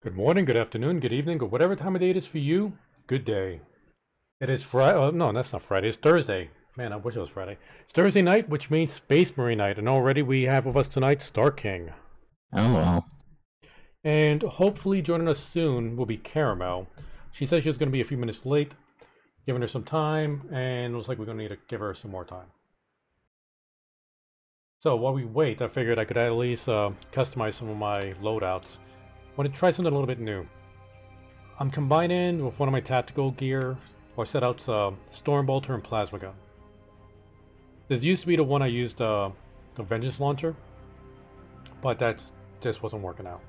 Good morning, good afternoon, good evening, or whatever time of day it is for you, good day. It is Friday. Oh, no, that's not Friday. It's Thursday. Man, I wish it was Friday. It's Thursday night, which means Space Marine night. And already we have with us tonight Star King. Oh, well. And hopefully joining us soon will be Caramel. She said she was going to be a few minutes late, giving her some time, and it looks like we're going to need to give her some more time. So while we wait, I figured I could at least customize some of my loadouts. I want to try something a little bit new. I'm combining with one of my tactical gear or setouts Storm Bolter and Plasma Gun. This used to be the one I used the Vengeance Launcher, but that just wasn't working out.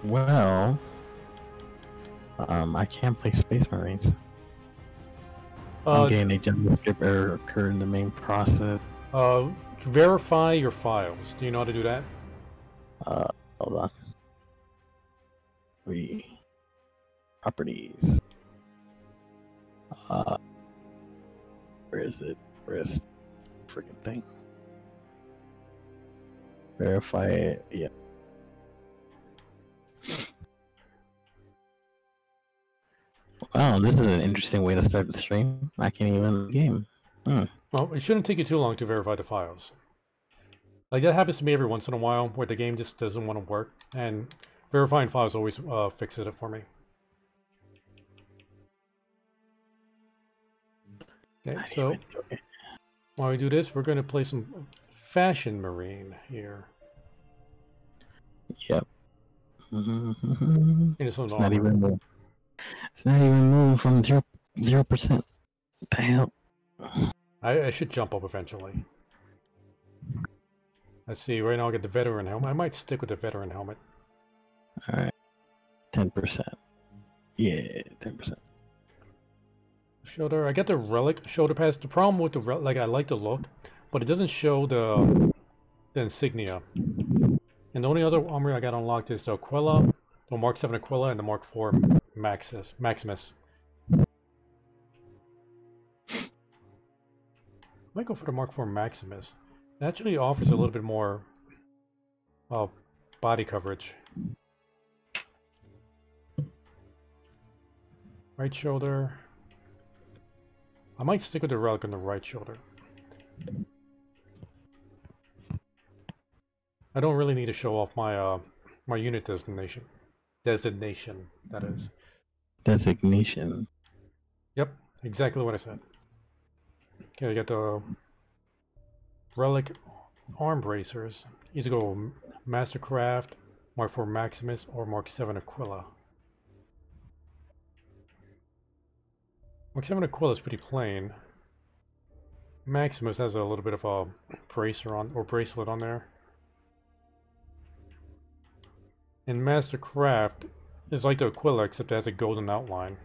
Well, I can't play Space Marines. I'm getting a JavaScript error occurred in the main process. Verify your files. Do you know how to do that? Hold on. Properties. Where is it? Where's the freaking thing? Verify it. Yeah. Wow, this is an interesting way to start the stream. I can't even game. Well, it shouldn't take you too long to verify the files. Like, that happens to me every once in a while, where the game just doesn't want to work, and verifying files always fixes it for me. Okay, so while we do this, we're going to play some Fashion Marine here. Yep. It's not even moving. It's not even moving from 0%. What the hell? I should jump up eventually. Let's see, right now I get the veteran helmet. I might stick with the veteran helmet. Alright. 10%. Yeah, 10%. Shoulder. I get the relic shoulder pads. The problem with the relic, I like the look, but it doesn't show the insignia. And the only other armor I got unlocked is the Aquila, the Mark 7 Aquila, and the Mark 4 Maximus. I might go for the Mark 4 Maximus. It actually offers a little bit more body coverage. Right shoulder. I might stick with the relic on the right shoulder. I don't really need to show off my my unit designation. Designation, that is. Designation. Yep, exactly what I said. Okay, I got the relic arm bracers. Either go Mastercraft, Mark 4 Maximus, or Mark 7 Aquila. Mark 7 Aquila is pretty plain. Maximus has a little bit of a bracer on, or bracelet on there. And Mastercraft is like the Aquila, except it has a golden outline.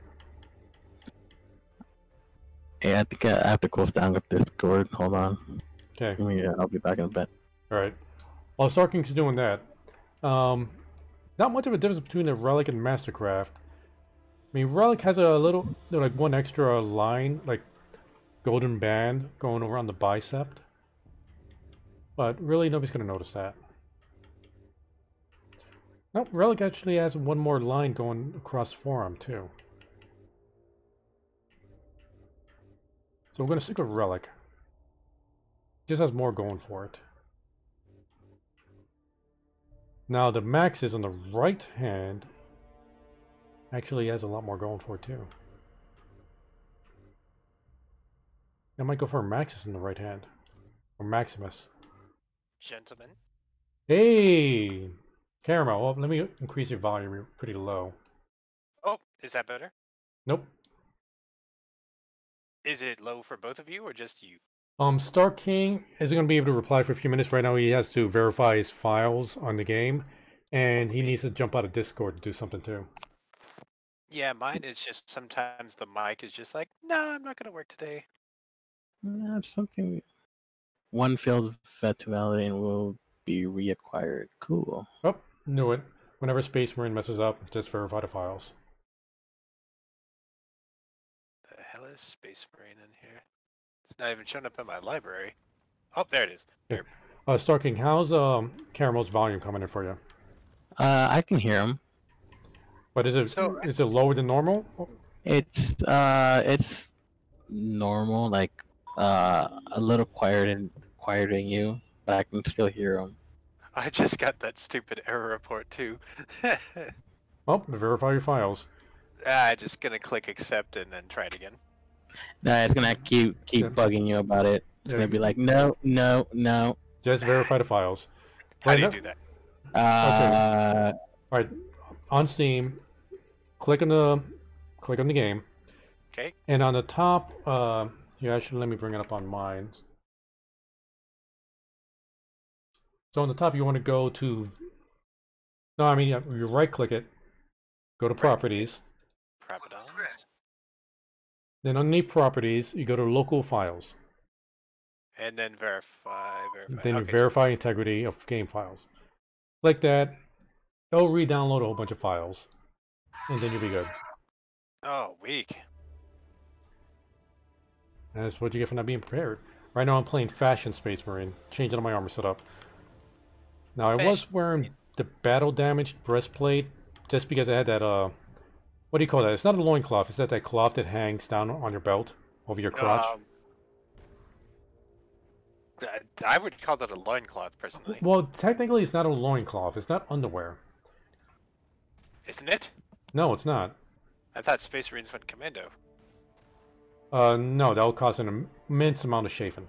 Yeah, I think I have to close down with Discord. Hold on. Okay. I'll be back in a bit. Alright. While Star King's doing that, not much of a difference between the Relic and Mastercraft. I mean, Relic has a little, like, one extra line, like, golden band going around the bicep. But really, nobody's going to notice that. No, Relic actually has one more line going across the forearm, too. So we're going to stick with Relic. Just has more going for it. Now, the Maxis on the right hand actually has a lot more going for it, too. I might go for a Maxis in the right hand. Or Maximus. Gentlemen. Hey! Caramel, well, let me increase your volume. You're pretty low. Oh, is that better? Nope. Is it low for both of you or just you? Star King isn't going to be able to reply for a few minutes. Right now he has to verify his files on the game. And he needs to jump out of Discord to do something too. Yeah, mine is just sometimes the mic is just like, nah, I'm not going to work today. That's something. One failed vet to validate and will be reacquired. Cool. Oh, knew it. Whenever Space Marine messes up, just verify the files. The hell is Space Marine in here? It's not even showing up in my library. Oh, there it is. There. Star King, how's Caramel's volume coming in for you? I can hear him. But is it lower than normal? It's normal, like a little quieter than you, but I can still hear him. I just got that stupid error report too. Well, verify your files. Just gonna click accept and then try it again. Nah, it's gonna keep bugging you about it. It's gonna be like, no. Just verify the files. How do you do that? Okay. All right. On Steam, click on the game. Okay. And on the top, actually, let me bring it up on mine. So on the top, you want to go to. No, I mean you right-click it. Go to Properties. Properties. Then underneath Properties, you go to Local Files. And then verify. Then you verify integrity of game files. Like that, it'll re-download a whole bunch of files, and then you'll be good. Oh, weak. And that's what you get for not being prepared. Right now I'm playing Fashion Space Marine, changing all my armor setup. Now I was wearing the battle damaged breastplate just because I had that what do you call that? It's not a loincloth, it's that cloth that hangs down on your belt over your crotch. I would call that a loincloth personally. Well, technically it's not a loincloth, it's not underwear. Isn't it? No, it's not. I thought Space Marines went commando. No, that'll cost an immense amount of chafing.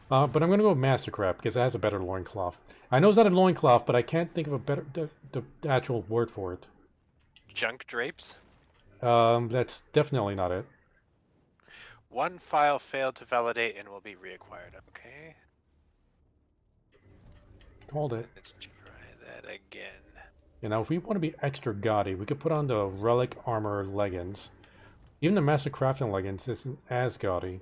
But I'm gonna go with Mastercraft because it has a better loincloth. I know it's not a loincloth, but I can't think of a better the actual word for it. Junk drapes? That's definitely not it. One file failed to validate and will be reacquired. Okay. Hold it. Let's try that again. You know, if we want to be extra gaudy, we could put on the Relic Armor leggings. Even the Master Crafting leggings isn't as gaudy.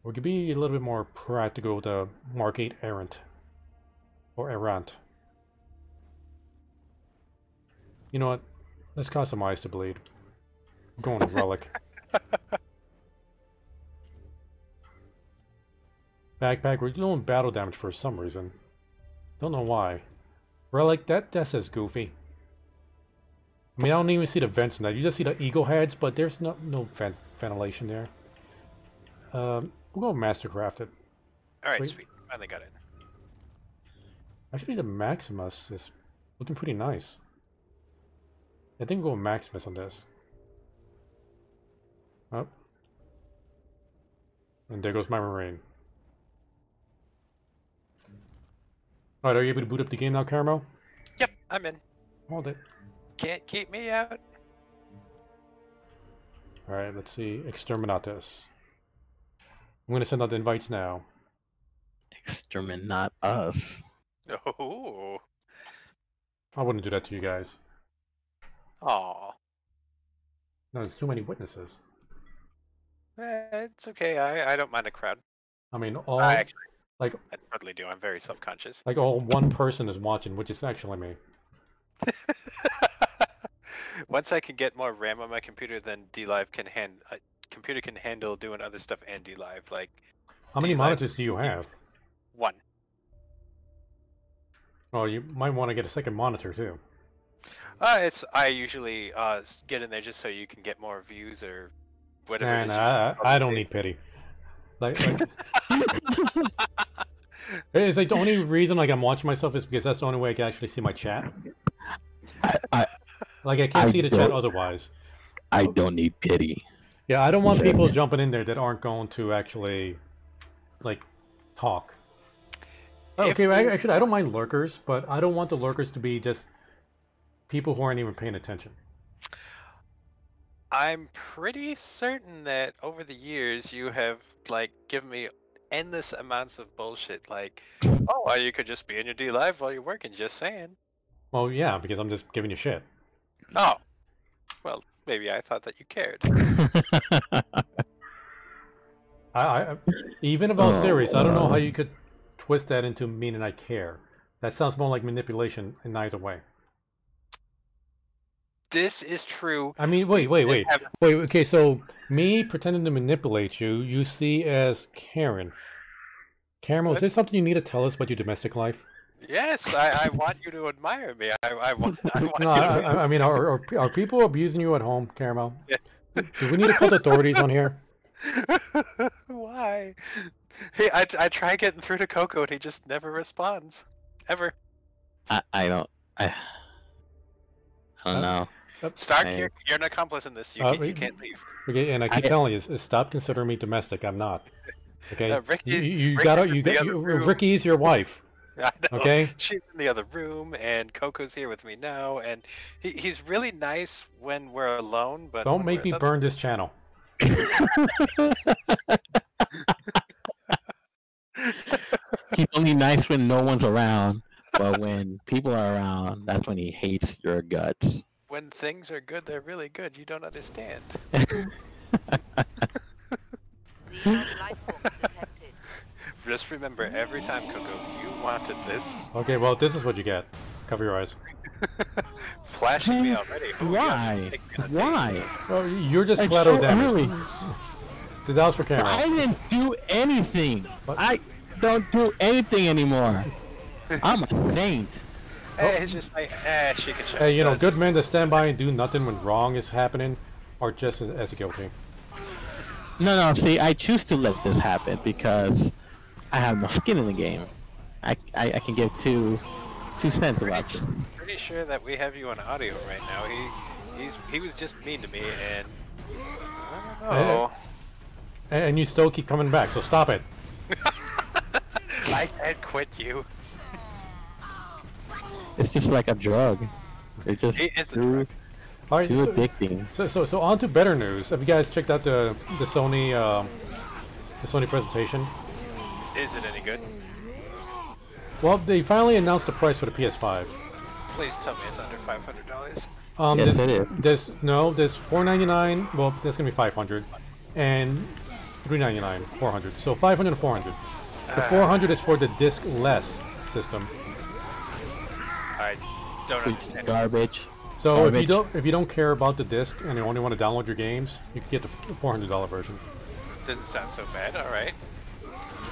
We could be a little bit more practical with the Mark 8 Errant. Or Errant. You know what? Let's customize the blade. I'm going with Relic. Backpack, we're doing battle damage for some reason. Don't know why. Relic, that says goofy. I mean, I don't even see the vents in that. You just see the eagle heads, but there's no ventilation there. We'll go Mastercrafted. Alright, sweet. Finally got it. Actually, the Maximus is looking pretty nice. I think we'll go Maximus on this. Oh. And there goes my Marine. Alright, are you able to boot up the game now, Carmo? Yep, I'm in. Hold it. Can't keep me out. Alright, let's see. Exterminatus. I'm gonna send out the invites now. Exterminate us. Oh. I wouldn't do that to you guys. Aw. No, there's too many witnesses. It's okay. I don't mind a crowd. I mean, all Actually, like I totally do. I'm very self-conscious. like all one person is watching, which is actually me. Once I can get more RAM on my computer, then Dlive can computer can handle doing other stuff and Dlive. Like, how many monitors do you have? One. Oh, you might want to get a second monitor too. I usually get in there just so you can get more views or whatever. Man, I don't need pity. Like it's like the only reason like I'm watching myself is because that's the only way I can actually see my chat. I can't see the chat otherwise. I don't need pity. Yeah, I don't want people jumping in there that aren't going to actually like talk. Okay, actually I don't mind lurkers, but I don't want the lurkers to be just people who aren't even paying attention. I'm pretty certain that over the years you have like given me endless amounts of bullshit like, oh, well, you could just be in your Dlive while you're working, just saying. Well, yeah, because I'm just giving you shit. Oh. Well, maybe I thought that you cared. I even if I was serious, I don't know how you could twist that into meaning I care. That sounds more like manipulation in either way. This is true. I mean, wait. Okay, so me pretending to manipulate you, you see as Karen. Caramel, is there something you need to tell us about your domestic life? Yes, I want you to admire me. I want No, you to. I mean, are people abusing you at home, Caramel? Do we need to call the authorities on here? Why? Hey, I try getting through to Coco and he just never responds. Ever. I don't. I don't know. Stark, I- you're an accomplice in this. You can't leave. Okay, and I keep telling you, stop considering me domestic. I'm not. Okay, Ricky's Ricky's your wife. I know. Okay. She's in the other room, and Coco's here with me now, and he's really nice when we're alone. But Don't make me burn this channel. He's only nice when no one's around, but when people are around, that's when he hates your guts. When things are good, they're really good. You don't understand. Just remember, every time, Coco, you wanted this. Okay, well, this is what you get. Cover your eyes. Flashing me already. Ooh, Why? Why? Well, you're just It's collateral so damage. early. That was for Caramel. I didn't do anything. What? I don't do anything anymore. I'm a saint. It's just like, she can check. Hey, you know, good men that stand by and do nothing when wrong is happening are just as guilty. No, see, I choose to let this happen because I have no skin in the game. I can give two cents about this. Pretty sure that we have you on audio right now. He was just mean to me, and I don't know. And you still keep coming back, so stop it. I can't quit you. It's just like a drug. It's just It is a too drug. All right, addicting. So on to better news. Have you guys checked out the Sony presentation? Is it any good? Well, they finally announced the price for the PS5. Please tell me it's under $500. Yes, it is. There's $499. Well, that's gonna be $500, and $399, $400. So $500 and $400. The $400 is for the disc-less system. I don't It's understand. garbage. So Garbage. if you don't care about the disc and you only want to download your games, you can get the $400 version. Doesn't sound so bad. All right.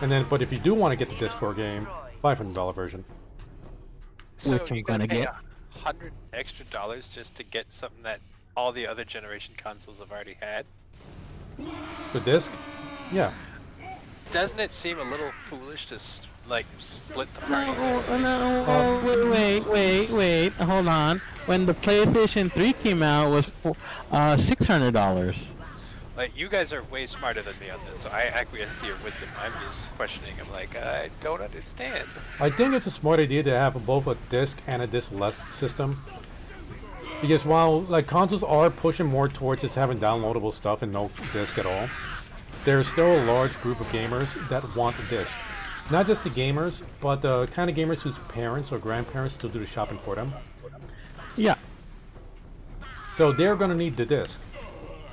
And then, but if you do want to get the disc for a game, $500 version. So Which I'm you're gonna pay get. $100 extra just to get something that all the other generation consoles have already had. The disc? Yeah. Doesn't it seem a little foolish to like split the party? No, wait, hold on. When the PlayStation 3 came out, it was $600. Like, you guys are way smarter than me on this, so I acquiesce to your wisdom. I'm just questioning. I'm like, I don't understand. I think it's a smart idea to have both a disc and a disc-less system. Because while like consoles are pushing more towards just having downloadable stuff and no disc at all, there's still a large group of gamers that want the disc. Not just the gamers, but the kind of gamers whose parents or grandparents still do the shopping for them. Yeah. So they're going to need the disc.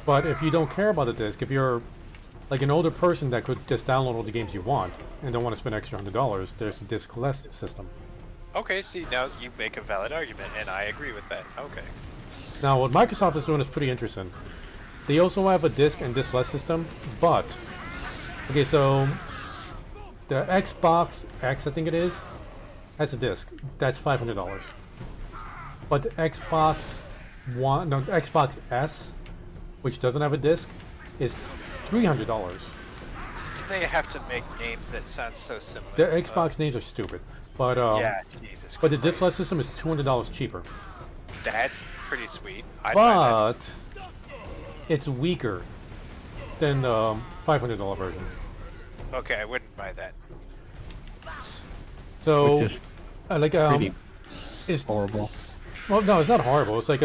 But if you don't care about the disc, if you're like an older person that could just download all the games you want and don't want to spend extra $100, there's the disc-less system. Okay, see, now you make a valid argument, and I agree with that. Okay. Now, what Microsoft is doing is pretty interesting. They also have a disc and disc-less system, but... Okay, so... The Xbox X, I think it is, has a disc. That's $500. But the Xbox S, which doesn't have a disc, is $300. Do they have to make names that sound so similar? The Xbox names are stupid, but yeah, Jesus but the Christ. disc-less system is $200 cheaper. That's pretty sweet. I'd buy that. But it's weaker than the $500 version. Okay, I wouldn't buy that. So, Which is like pretty it's horrible. well, no, it's not horrible. It's like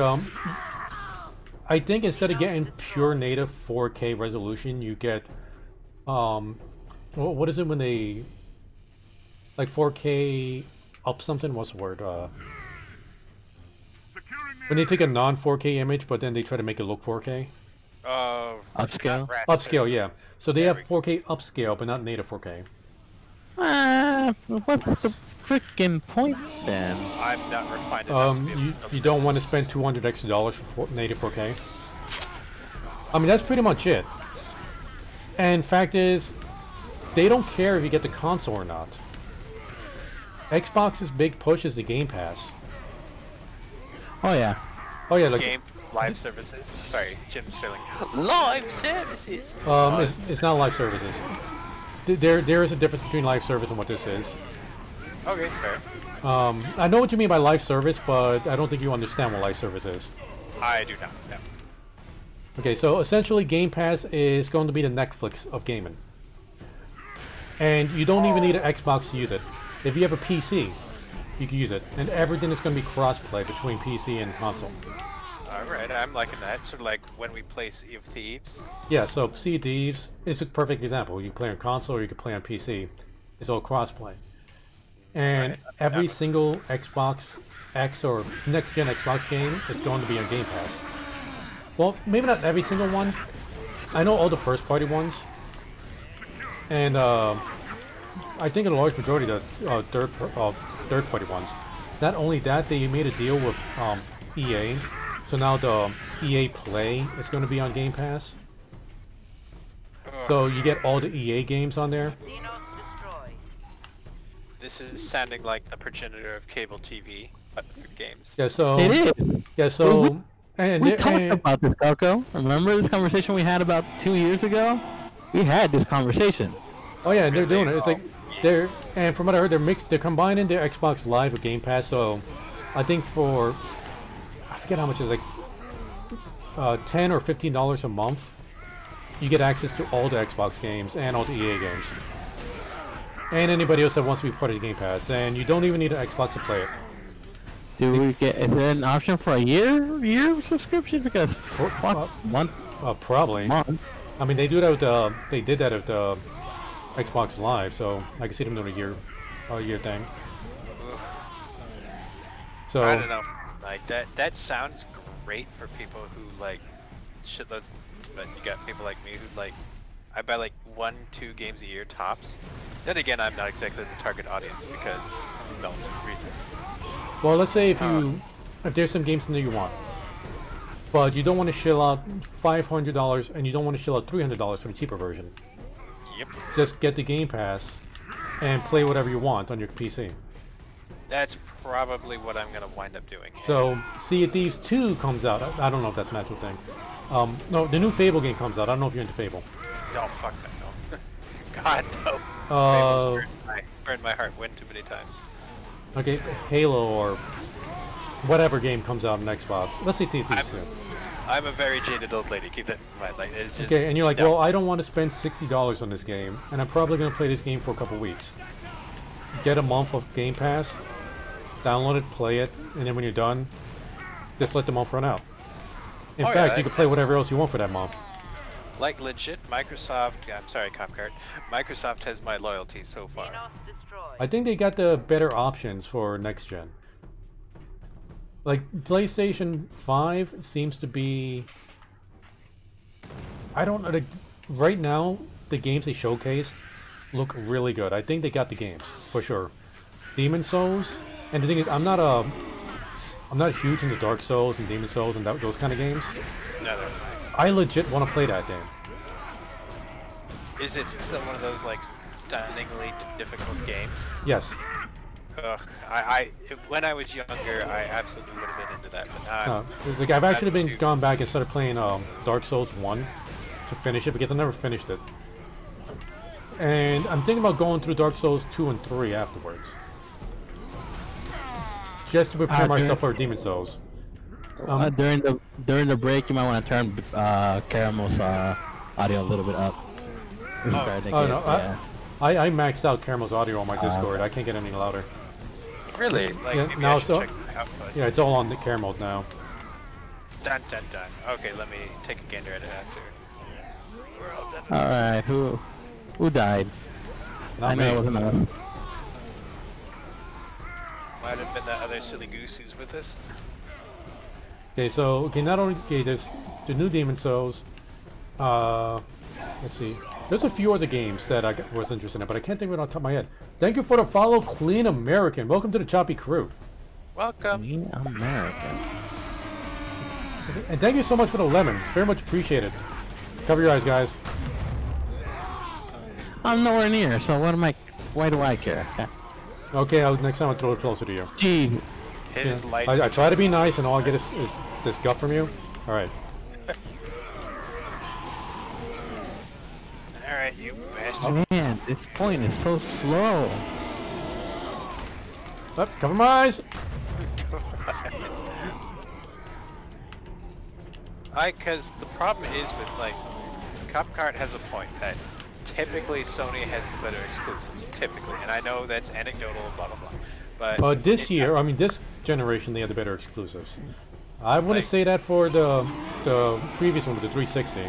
I think instead of getting pure native 4K resolution, you get what is it when they like 4K up something? What's the word? When they take a non 4K image, but then they try to make it look 4K. Upscale? Upscale, yeah. So they have 4K upscale, but not native 4K. What's the freaking point then? I'm not refined enough to be able to You don't want to spend $200 extra for native 4K. I mean, that's pretty much it. And fact is, they don't care if you get the console or not. Xbox's big push is the Game Pass. Oh yeah. Oh yeah, like Game live services. Sorry, Jim Sterling. Live services. it's not live services. There is a difference between live service and what this is. Okay, fair. I know what you mean by live service, but I don't think you understand what live service is. I do not. No. Okay, so essentially Game Pass is going to be the Netflix of gaming. And you don't even need an Xbox to use it. If you have a PC, you can use it. And everything is going to be cross-play between PC and console. Alright, I'm liking that. Sort of like when we play Sea of Thieves. Yeah, so Sea of Thieves is a perfect example. You can play on console or you can play on PC. It's all cross-play. And every single Xbox X or next-gen Xbox game is going to be on Game Pass. Well, maybe not every single one. I know all the first-party ones. And I think in a large majority of the third-party ones. Not only that, they made a deal with EA. So now the EA Play is going to be on Game Pass. So you get all the EA games on there. This is sounding like the progenitor of cable TV, but for games. Yeah, so It is. yeah, so We talked about this, Coco. Remember this conversation we had about 2 years ago? We had this conversation. oh yeah, they're doing it. It's like and from what I heard, they're combining their Xbox Live with Game Pass. So I think for I forget how much it is, like $10 or $15 a month, you get access to all the Xbox games and all the EA games. And anybody else that wants to be part of the Game Pass, and you don't even need an Xbox to play it. Do we get? Is there an option for a year subscription? Because month. Probably. Month. I mean, they do that with they did that with Xbox Live, so I can see them doing a year thing. So I don't know. Like that sounds great for people who like shitloads, but you got people like me who like I buy like 1-2 games a year tops. Then again, I'm not exactly the target audience because no reasons. well, let's say if there's some games in there you want, but you don't want to shell out $500 and you don't want to shell out $300 for the cheaper version. Yep. Just get the Game Pass and play whatever you want on your PC. That's probably what I'm gonna wind up doing. So, Sea of Thieves 2 comes out. I don't know if that's an actual thing. No, the new Fable game comes out. I don't know if you're into Fable. Oh fuck that, no. God no. Burned my heart way too many times. Okay, Halo or whatever game comes out on Xbox. Let's say Sea of Thieves 2. I'm a very jaded old lady. Keep that in mind. Like, it's just, Okay, and you're like, no. well, I don't want to spend $60 on this game, and I'm probably going to play this game for a couple weeks. Get a month of Game Pass, download it, play it, and then when you're done, just let the month run out. In fact, you can play whatever else you want for that month. Like legit, Microsoft. I'm sorry, Copcard. Microsoft has my loyalty so far. I think they got the better options for next gen. Like PlayStation 5 seems to be. I don't know. Right now, the games they showcased look really good. I think they got the games for sure. Demon Souls, and the thing is, I'm not huge into Dark Souls and Demon Souls and those kind of games. No, I legit want to play that game. is it still one of those like stunningly difficult games? Yes. When I was younger, I absolutely would have been into that, but now It's like I've actually gone back and started playing Dark Souls 1 to finish it because I never finished it. And I'm thinking about going through Dark Souls 2 and 3 afterwards. Just to prepare myself for Demon Souls. During the break, you might want to turn Caramel's audio a little bit up. I maxed out Caramel's audio on my Discord. I can't get any louder. really? Like, Yeah, maybe now I should it's check my output. Yeah, it's all on the Caramel now. Dun dun dun. Okay, let me take a gander at it after. We're all done. All right, who died? Not I know me. it wasn't us. Might have been that other silly goose who's with us. Okay, so not only there's the new Demon Souls. Let's see. There's a few other games that I was interested in, but I can't think of it on top of my head. Thank you for the follow, Clean American. Welcome to the Choppy crew. Welcome. Clean American. And thank you so much for the lemon. Very much appreciated. Cover your eyes, guys. I'm nowhere near, so what am I? Why do I care? Okay, next time I'll throw it closer to you. Gee. It is light. I try to be nice, and all I get is this guff from you. All right. All right, you bastard. Oh, man, this point is so slow. Up, cover my eyes. Because the problem is with like, Copcart has a point that typically Sony has the better exclusives, typically, and I know that's anecdotal, blah blah blah. But This year, I mean this generation, they had the better exclusives. I wouldn't Like- say that for the previous one with the 360.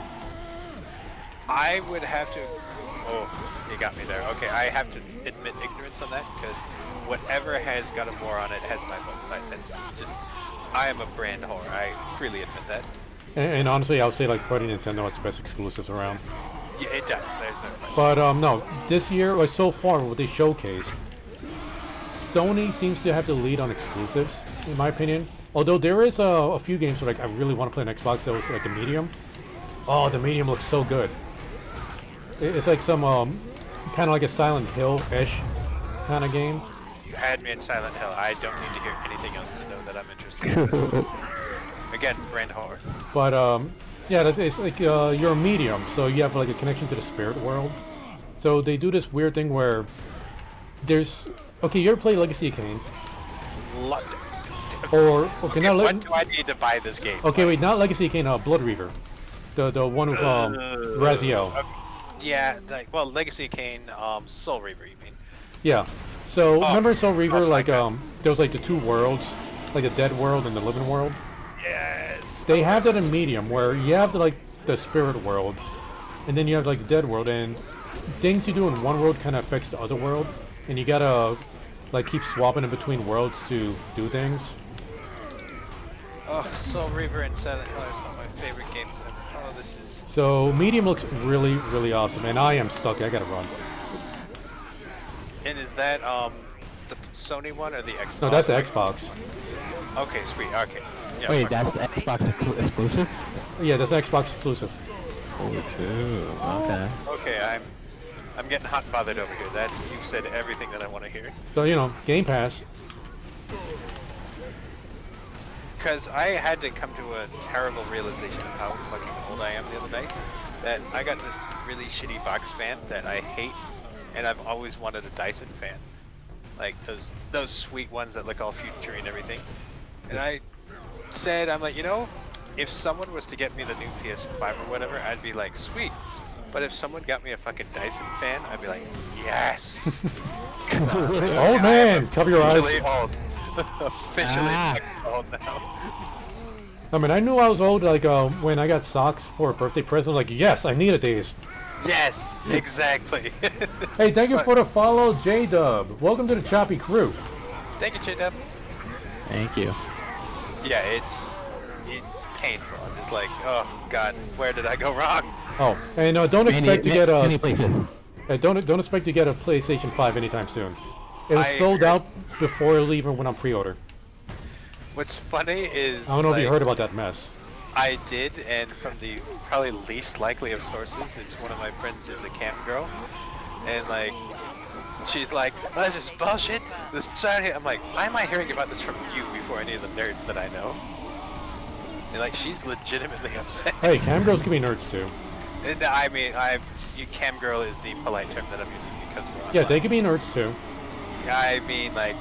I would have to. Oh, you got me there. Okay, I have to admit ignorance on that because whatever has God of War on it has my vote. That's just. I am a brand whore. I freely admit that. And honestly, I would say like probably Nintendo has the best exclusives around. Yeah, it does. There's no question. But no, this year, like so far, what they showcased, Sony seems to have the lead on exclusives, in my opinion. Although there is a few games where like I really want to play on Xbox that was like the Medium. Oh, the Medium looks so good. It's like some kind of like a Silent Hill-ish kind of game. You had me at Silent Hill. I don't need to hear anything else to know that I'm interested. Again, brand whore. But yeah, it's like you're a medium, so you have like a connection to the spirit world. So they do this weird thing where there's okay, you ever play Legacy of Kain? Or okay, now what do I need to buy this game? okay, wait, not Legacy of Kain, Blood Reaver, the one with Raziel. Yeah, like well, Legacy of Kain, Soul Reaver, you mean? Yeah. So remember in Soul Reaver, oh, like there was like the two worlds, like the dead world and the living world. Yes. They have that in medium where you have like the spirit world, and then you have like the dead world, and things you do in one world kind of affects the other world, and you gotta like keep swapping in between worlds to do things. Oh, Soul Reaver and Silent Hill are some of my favorite games ever. Oh, this is. So medium looks really, really awesome, and I am stuck. I gotta run. And is that the Sony one or the Xbox? No, that's the Xbox. Okay, sweet. Okay. Yeah, Wait, fuck. that's the Xbox exclusive? Yeah, that's Xbox exclusive. Oh, true. Okay. Okay, I'm getting hot and bothered over here. That's you've said everything that I want to hear. So you know, Game Pass. Because I had to come to a terrible realization of how fucking old I am the other day. That I got this really shitty box fan that I hate, and I've always wanted a Dyson fan, like those sweet ones that look all futury and everything. And I said, I'm like, you know, if someone was to get me the new PS5 or whatever, I'd be like, sweet. But if someone got me a fucking Dyson fan, I'd be like, yes. Oh man, cover your eyes. Officially old. Officially old now. I mean, I knew I was old like when I got socks for a birthday present. Like, yes, I needed these. Yes, exactly. Hey, thank you for the follow, J-Dub. Welcome to the Choppy crew. Thank you, J-Dub. Thank you. Yeah, it's painful. I'm just like, oh god, where did I go wrong? Oh, and don't expect to get Many a places. don't expect to get a PlayStation 5 anytime soon. It was I sold heard- out before it even went on pre-order. What's funny is I don't know if you like, heard about that mess. I did, and from the probably least likely of sources, it's one of my friends is a cam girl, and like, she's like, oh, this is bullshit. This Saturday, I'm like, why am I hearing about this from you before any of the nerds that I know? And like, she's legitimately upset. Hey, cam girls can be nerds too. And I mean, cam girl is the polite term that I'm using because we're online. Yeah, they can be nerds too. I mean, like,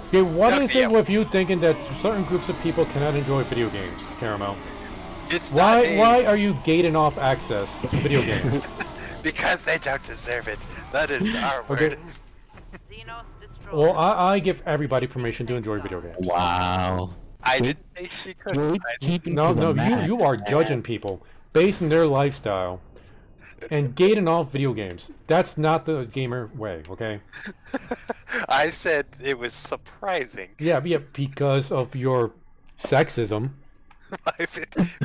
Okay, what Okay, is it yeah. with you thinking that certain groups of people cannot enjoy video games, Caramel? it's not Why are you gating off access to video games? because they don't deserve it. That is our Okay. word. Well, I give everybody permission to enjoy video games. Wow. I didn't say she could. You're I- keeping No, to the no, max, you are man. judging people based on their lifestyle and gating off video games. That's not the gamer way, okay? I said it was surprising. Yeah, because of your sexism.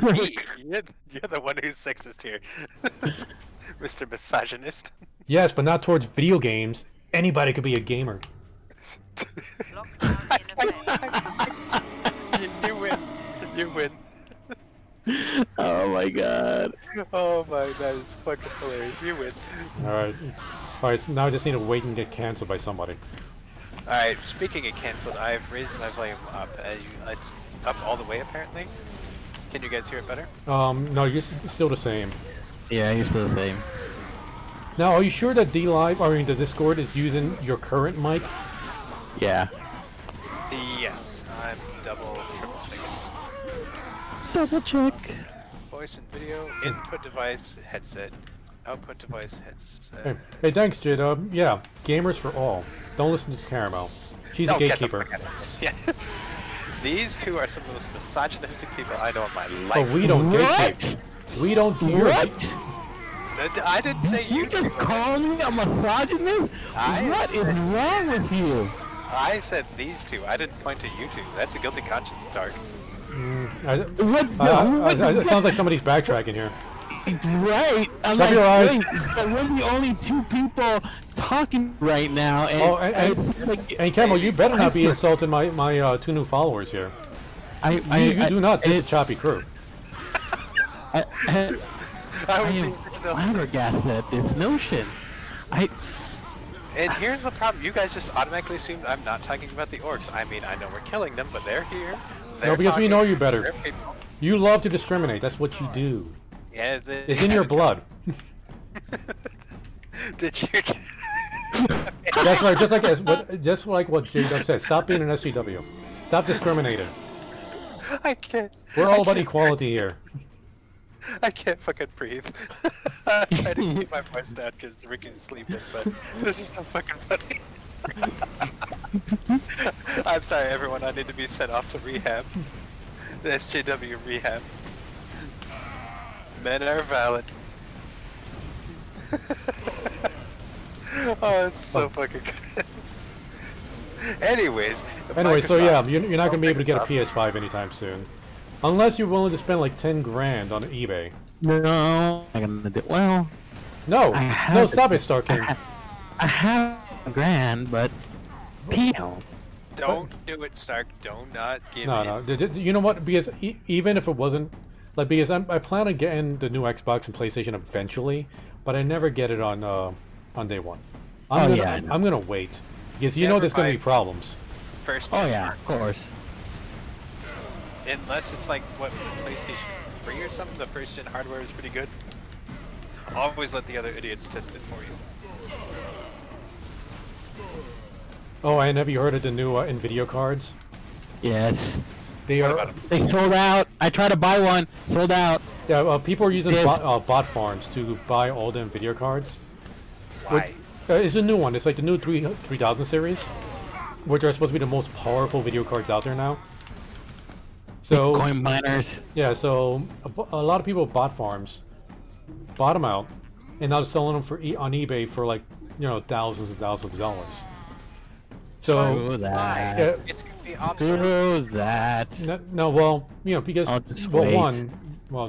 Me, you're the one who's sexist here, Mr. Misogynist. Yes, but not towards video games. Anybody could be a gamer. You win. You win. Oh my god. Oh my, that is fucking hilarious. You win. Alright. Alright, so now I just need to wait and get cancelled by somebody. Alright, speaking of cancelled, I've raised my volume up. It's up all the way apparently. Can you guys hear it better? No, you're still the same. Yeah, you're still the same. Now, are you sure that Dlive, I mean the Discord, is using your current mic? Yeah. Yes, I'm triple checking. Double check. Voice and video, input device, headset, output device, headset. Hey, thanks, Jid. Yeah, gamers for all. Don't listen to Caramel. She's a gatekeeper. Yeah. These two are some of the most misogynistic people I know in my life. But we don't gatekeep. We don't hear What? I didn't say You you. just called me a misogynist? What is wrong with you? I said these two. I didn't point to you two. That's a guilty conscience, Stark. It sounds like somebody's backtracking here. Right. I'm Cover your eyes. wait, but we're the only two people talking right now. And Camel, you better not be insulting my two new followers here. You do not. This is Choppy crew. I am flabbergasted at this notion. And here's the problem. You guys just automatically assumed I'm not talking about the orcs. I mean, I know we're killing them, but they're here. No, because we know you better. You love to discriminate. That's what you do. Yeah, it's in your blood. Did you? That's right. Just like what J-Dub said. Stop being an SCW. Stop discriminating. I can't. We're all about equality here. I can't fucking breathe. I'm trying to keep my voice down because Ricky's sleeping, but this is so fucking funny. I'm sorry, everyone. I need to be sent off to rehab. The SJW rehab. Men are valid. Oh, it's so fucking good. Anyways. Anyway, so yeah, you're not gonna be able to get a PS5 anytime soon, unless you're willing to spend like 10 grand on eBay. No, I'm gonna do well. No, no, stop it, Star King. I have a grand, but people. Don't do it, Stark. Do not give No. You know what? Because even if it wasn't, like, because I plan on getting the new Xbox and PlayStation eventually, but I never get it on day one. I'm gonna wait because you know there's gonna be problems. First. Oh yeah, of course. Unless it's like what was it, PlayStation 3 or something. The first gen hardware is pretty good. Always let the other idiots test it for you. Oh, and have you heard of the new Nvidia cards? Yes. They sold out. I tried to buy one, sold out. Yeah, people are using bot farms to buy all the Nvidia cards. Why? It's a new one. It's like the new 3000 series, which are supposed to be the most powerful video cards out there now. So Bitcoin miners. Yeah, so a lot of people with bot farms bought them out, and now they're selling them on eBay for like thousands and thousands of dollars. So Screw that. Yeah, it's gonna be optional. Screw that. No, well, because wait. one,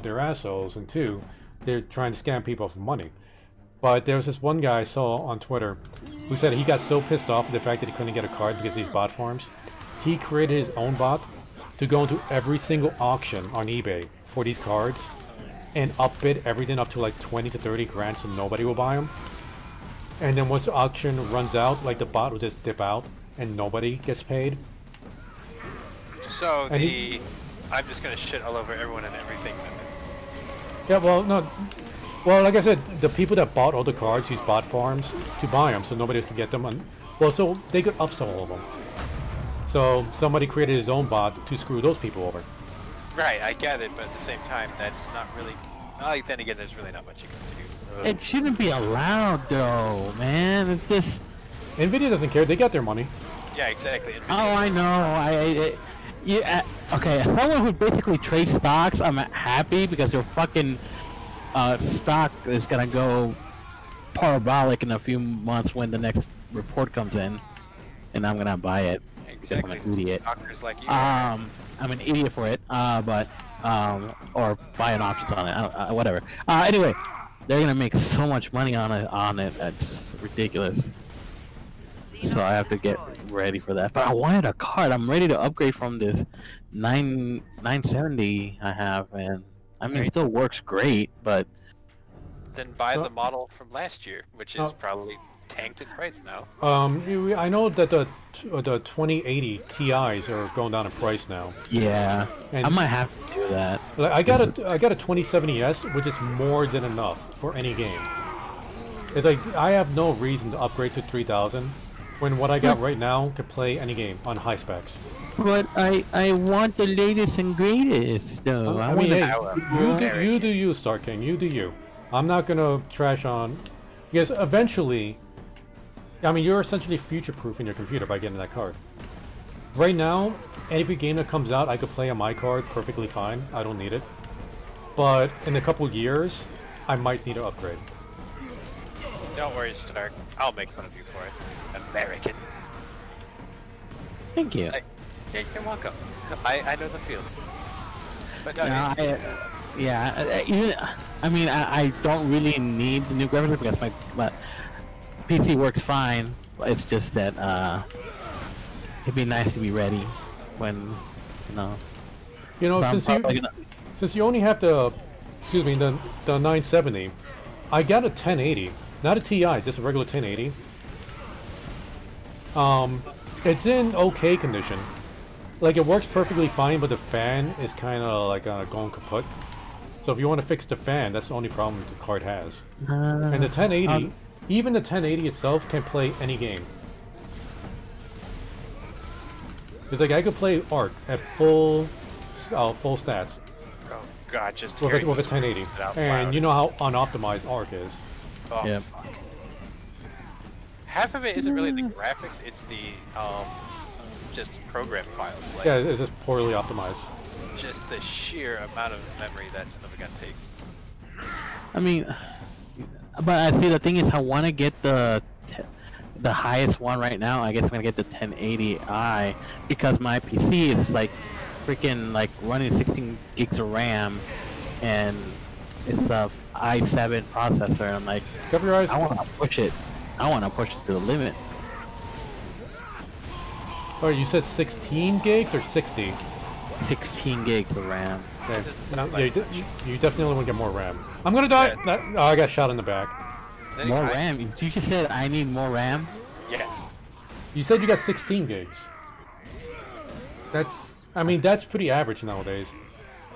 they're assholes, and two, they're trying to scam people for money. But there was this one guy I saw on Twitter who said he got so pissed off at the fact that he couldn't get a card because of these bot farms, he created his own bot to go into every single auction on eBay for these cards and upbid everything up to like 20 to 30 grand so nobody will buy them. And then once the auction runs out, like the bot will just dip out and nobody gets paid. So I'm just gonna shit all over everyone and everything. Yeah, well, no. Well, like I said, the people that bought all the cards use bot farms to buy them, so nobody can get them. So they could upsell all of them. So somebody created his own bot to screw those people over. Right, I get it, but at the same time, that's not really. Then again, there's really not much you can do. It shouldn't be allowed, though, man. It's just. Nvidia doesn't care. They got their money. Yeah, exactly. Oh, I know. Okay, as someone who basically trades stocks, I'm happy because their fucking stock is gonna go parabolic in a few months when the next report comes in, and I'm gonna buy it. Exactly. I'm an idiot. Stalkers like you. I'm an idiot for it. But or buying options on it. Whatever. Anyway, they're gonna make so much money on it. That's ridiculous. So I have to get ready for that. But I wanted a card. I'm ready to upgrade from this 970 I have, and I mean, it still works great, but Then buy the model from last year, which is probably tanked in price now. I know that the 2080 Ti's are going down in price now. yeah, And I might have to do that. Like, I got a 2070S, which is more than enough for any game. It's like I have no reason to upgrade to 3000 when what I got right now could play any game on high specs. But I want the latest and greatest, though. I mean, hey, you do you, Star King. You do you. I'm not gonna trash on, because eventually, I mean, you're essentially future-proofing your computer by getting that card. Right now, every game that comes out, I could play on my card perfectly fine. I don't need it. But in a couple years, I might need to upgrade. Don't worry, Stark. I'll make fun of you for it. American. Thank you. You're welcome. I know the feels. But no, I mean, I don't really need the new graphics because my PC works fine. It's just that it'd be nice to be ready when since you only have the 970, I got a 1080, not a Ti, just a regular 1080. It's in okay condition. Like, it works perfectly fine, but the fan is kind of like going kaput. So if you want to fix the fan, that's the only problem the card has. And the 1080, even the 1080 itself can play any game. It's like I could play Ark at full stats. Oh god, just with a 1080, and you know how unoptimized Ark is. Oh, yep. fuck. Half of it isn't really the graphics; it's the just program files. Like, yeah, it's just poorly optimized. Just the sheer amount of memory that Snowgun takes. I mean, but I see the thing is, I want to get the highest one right now. I guess I'm gonna get the 1080i because my PC is like freaking like running 16 gigs of RAM, and it's a i7 processor. And I'm like, cover your eyes. I want to push it. I want to push it to the limit. Oh, you said 16 gigs or 60? 16 gigs of RAM. Okay. Like you definitely want to get more RAM. I'm gonna die! Yeah. Oh, I got shot in the back. More RAM? You just said I need more RAM? Yes. You said you got 16 gigs. I mean, that's pretty average nowadays.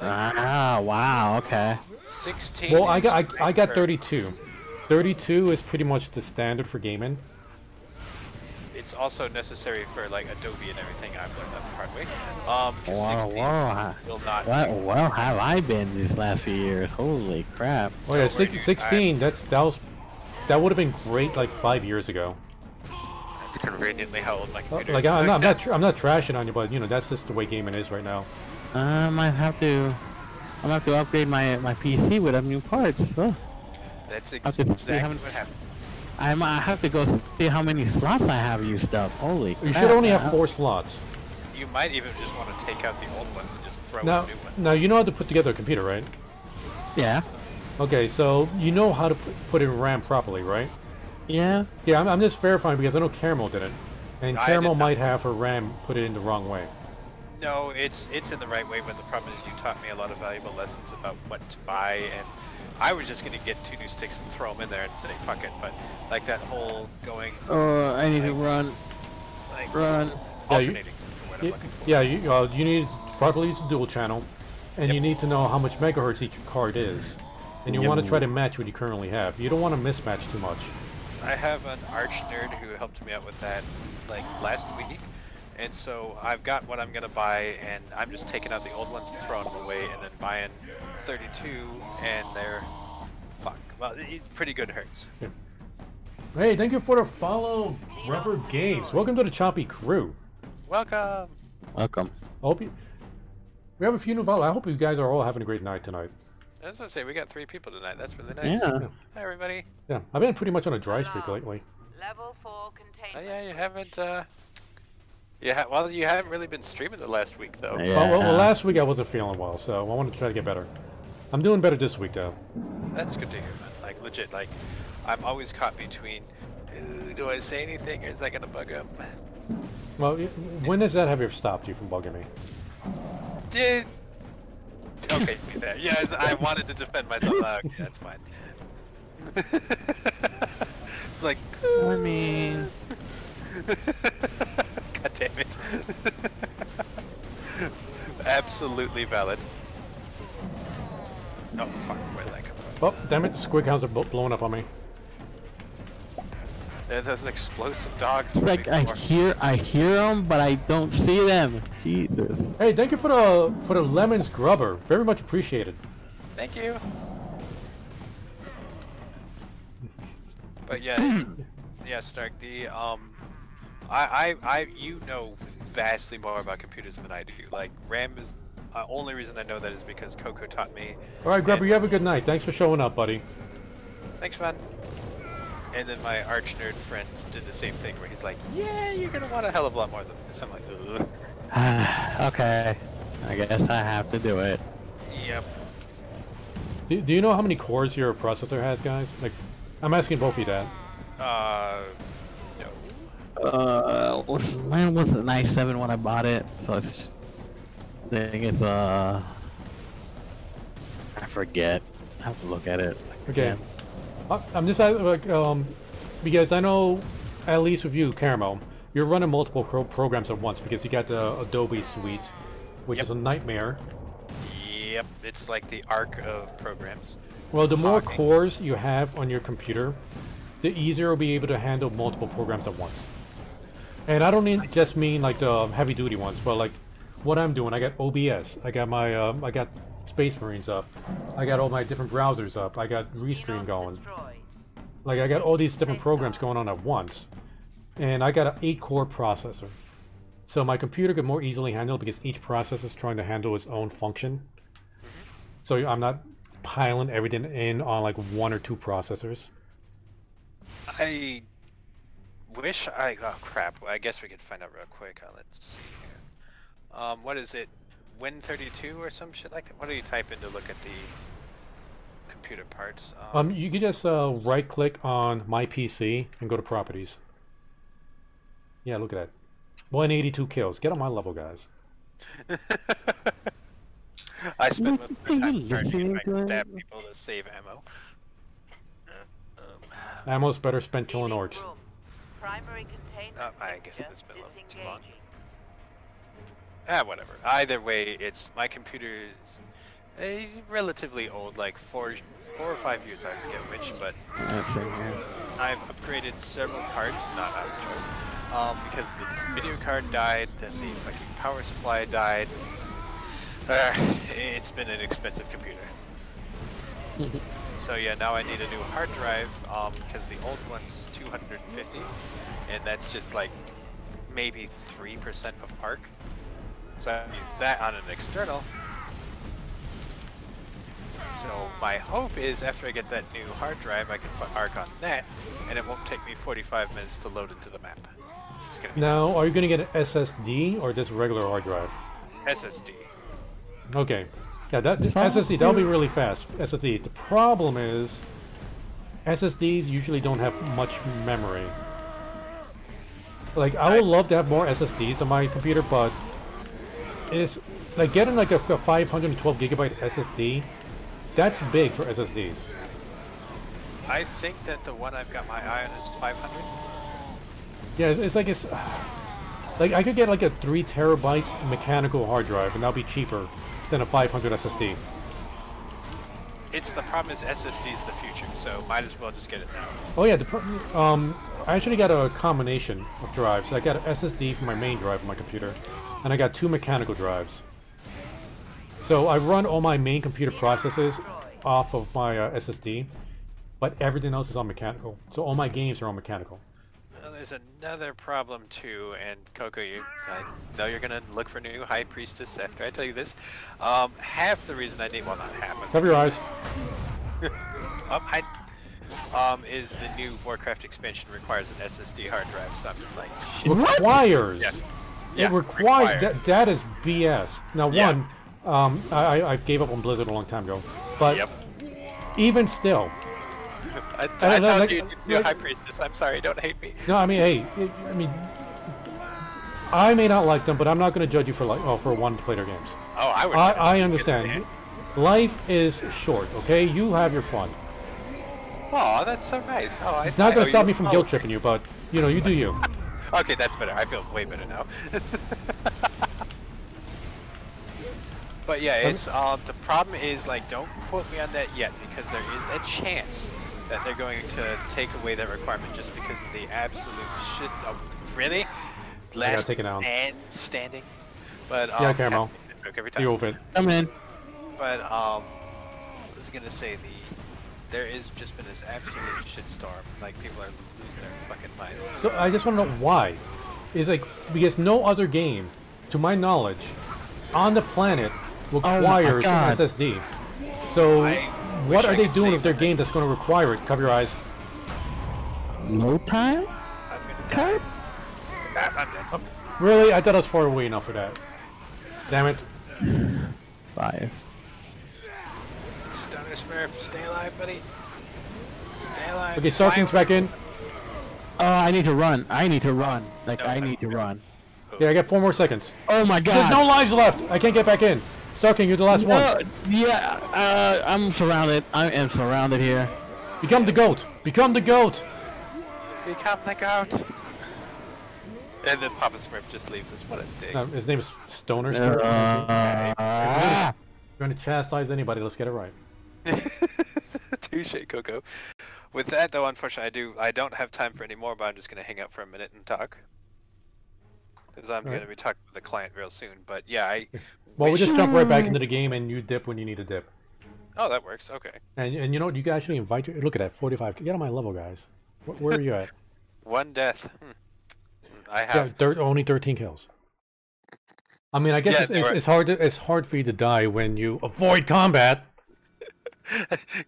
Ah, wow, okay. 16. Well, I got 32. 32 is pretty much the standard for gaming. It's also necessary for like Adobe and everything. I've learned that the hard way. 16 will not. Well, have I been these last few years? Holy crap! Oh yeah, 16. That would have been great like 5 years ago. That's conveniently how old my computer is. Like I'm not trashing on you, but that's just the way gaming is right now. I might have to upgrade my PC with new parts. Oh. That's exactly what happened. I might have to go see how many slots I have used up. Holy crap. You should only have 4 slots. You might even just want to take out the old ones and just throw in Now, a new one. now you know how to put together a computer, right? Yeah. Okay, so you know how to put in RAM properly, right? Yeah. Yeah, I'm just verifying because I know Caramel didn't, and Caramel might have her RAM put it in the wrong way. No, it's in the right way, but the problem is you taught me a lot of valuable lessons about what to buy, and I was just gonna get 2 new sticks and throw them in there and say fuck it, but like that whole going. Oh, I need to run. Like, Run. alternating for what I'm looking for. Yeah, you need to properly use the dual channel, and you need to know how much megahertz each card is, and you want to try to match what you currently have. You don't want to mismatch too much. I have an arch nerd who helped me out with that like last week, and so I've got what I'm gonna buy, and I'm just taking out the old ones and throwing them away, and then buying 32, and they're pretty good hertz. Yeah. Hey, thank you for the follow, Rubber Games. Welcome to the Choppy crew. Welcome. Welcome. I hope we have a few new followers. I hope you guys are all having a great night tonight. I was gonna say we got 3 people tonight. That's really nice. Yeah. Hi everybody. Yeah, I've been pretty much on a dry streak lately. Level 4 containment. Oh yeah, you haven't. Well, you haven't really been streaming the last week though. Yeah. Well, last week I wasn't feeling well, so I wanted to try to get better. I'm doing better this week though. That's good to hear, man. Like legit, like I'm always caught between, do I say anything or is that gonna bug him? Well, when does that have ever stopped you from bugging me? Okay, there. Yes, I wanted to defend myself. Okay, that's fine. It's like, I mean, God damn it. Absolutely valid. Oh fuck, where did that come from? Oh, damn it, the squig hounds are blowing up on me. There's explosive dogs. it's like I hear them, but I don't see them. Jesus. Hey, thank you for the lemons grubber. Very much appreciated. Thank you. But yeah, yeah, Stark. The you know vastly more about computers than I do. Like RAM is only reason I know that is because Coco taught me. All right, grubber, you have a good night. Thanks for showing up, buddy. Thanks, man. And then my arch nerd friend did the same thing where he's like, yeah, you're gonna want a hell of a lot more than this. I'm like, ugh. Okay, I guess I have to do it. Yep. Do you know how many cores your processor has, guys? Like, I'm asking both of you that. No. Mine was an i7 when I bought it, so it's. I think it's I forget. I have to look at it. Okay. again. I'm just like because I know, at least with you, Caramel, you're running multiple programs at once because you got the Adobe suite, which is a nightmare. Yep, it's like the arc of programs. Well, the more cores you have on your computer, the easier you'll be able to handle multiple programs at once. And I don't just mean like the heavy-duty ones, but like what I'm doing. I got OBS. I got my I got Space Marines up. I got all my different browsers up. I got Restream going. Like I got all these different programs going on at once. And I got an 8-core processor. So my computer could more easily handle it because each processor is trying to handle its own function. So I'm not piling everything in on like 1 or 2 processors. I wish I... Oh crap, I guess we could find out real quick. Let's see here. What is it? Win32 or some shit like that? What do you type in to look at the computer parts? You can just right click on my PC and go to properties. Yeah, look at that. 182 kills. Get on my level, guys. I spent most of the time trying to stab people to save ammo. Ammo's better spent killing orcs. I guess it's been a little too long. Whatever. Either way, it's my computer is relatively old, like 4 or 5 years, I forget which, but I've upgraded several parts, not out of choice, because the video card died, then the fucking power supply died. It's been an expensive computer. So yeah, now I need a new hard drive, because the old one's 250, and that's just like maybe 3% of ARC. So I use that on an external. So my hope is after I get that new hard drive, I can put ARC on that, and it won't take me 45 minutes to load into the map. It's gonna be now, nice. are you going to get an SSD or just regular hard drive? SSD. Okay. Yeah, that SSD, that'll be really fast. SSD. The problem is, SSDs usually don't have much memory. Like, I would love to have more SSDs on my computer, but it's like getting like a 512 gigabyte SSD. That's big for SSDs. I think that the one I've got my eye on is 500. Yeah, it's like I could get like a 3 terabyte mechanical hard drive, and that'll be cheaper than a 500 SSD. It's the problem is SSD's the future, so might as well just get it now. Oh yeah, I actually got a combination of drives. I got an SSD for my main drive on my computer, and I got 2 mechanical drives. So I run all my main computer processes off of my SSD, but everything else is on mechanical. So all my games are on mechanical. Well, there's another problem too, and Coco, I know you're gonna look for new High Priestess after I tell you this. Half the reason I need, well, not half. Cover your eyes. Is the new Warcraft expansion requires an SSD hard drive, so I'm just like, shit. Requires. Yeah. It requires. That is BS. Now, Yeah. I gave up on Blizzard a long time ago, but even still. I told you you're High Priestess. I'm sorry, don't hate me. No, I mean, hey, I may not like them, but I'm not going to judge you for for wanting to play their games. Oh, I would. I understand. Life is short, okay? You have your fun. Oh, that's so nice. Oh, It's not gonna stop me from guilt tripping you, but you know, you do you. Okay, that's better. I feel way better now. But yeah, it's the problem is like don't quote me on that yet because there is a chance that they're going to take away that requirement just because of the absolute shit of really last man standing. But yeah, Caramel. Every time. Deal with it. I'm in. But I was gonna say there is just been this absolute shitstorm. Like people are losing their fucking minds. So I just want to know why. Is like because no other game, to my knowledge, on the planet requires an SSD. So what are they doing with their game that's going to require it? Cover your eyes. No time? I'm gonna die. I'm dead. Really? I thought I was far away enough for that. Damn it. 5. Stoner Smurf, stay alive, buddy. Stay alive. Okay, Sarking's back in. Oh, I need to run. I need to run. Like, I need to run. Yeah, I got 4 more seconds. Oh my god. There's no lives left. I can't get back in. Sarking, you're the last one. Yeah, I'm surrounded. I am surrounded here. Become the goat. Become the goat. Become the goat. And then Papa Smurf just leaves us. What a dick. His name is Stoner Smurf. If you're going to chastise anybody, let's get it right. Touche, Coco. With that, though, unfortunately, I don't have time for any more, but I'm just going to hang out for a minute and talk. Because I'm going to be talking with the client real soon. But yeah, Well, we just jump right back into the game, and you dip when you need to dip. Oh, that works. Okay. And you know what? You can actually invite you. Look at that, 45. Get on my level, guys. Where are you at? 1 death. I have only 13 kills. I mean, I guess it's hard for you to die when you avoid combat.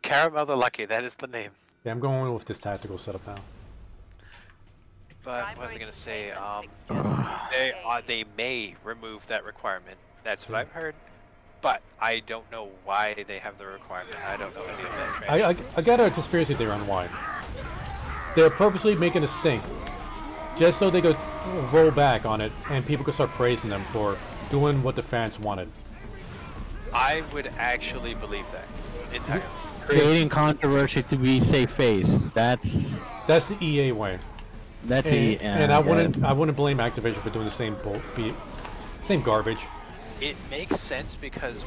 Caramel the Lucky. That is the name. Yeah, I'm going with this tactical setup now. But what was I gonna say? They may remove that requirement. That's what I've heard. But I don't know why they have the requirement. I don't know any of that. I got a conspiracy theory on why. They're purposely making a stink, just so they could roll back on it and people could start praising them for doing what the fans wanted. I would actually believe that entirely. Creating controversy to be safe face. That's the EA way. That's and I wouldn't blame Activision for doing the same garbage. It makes sense because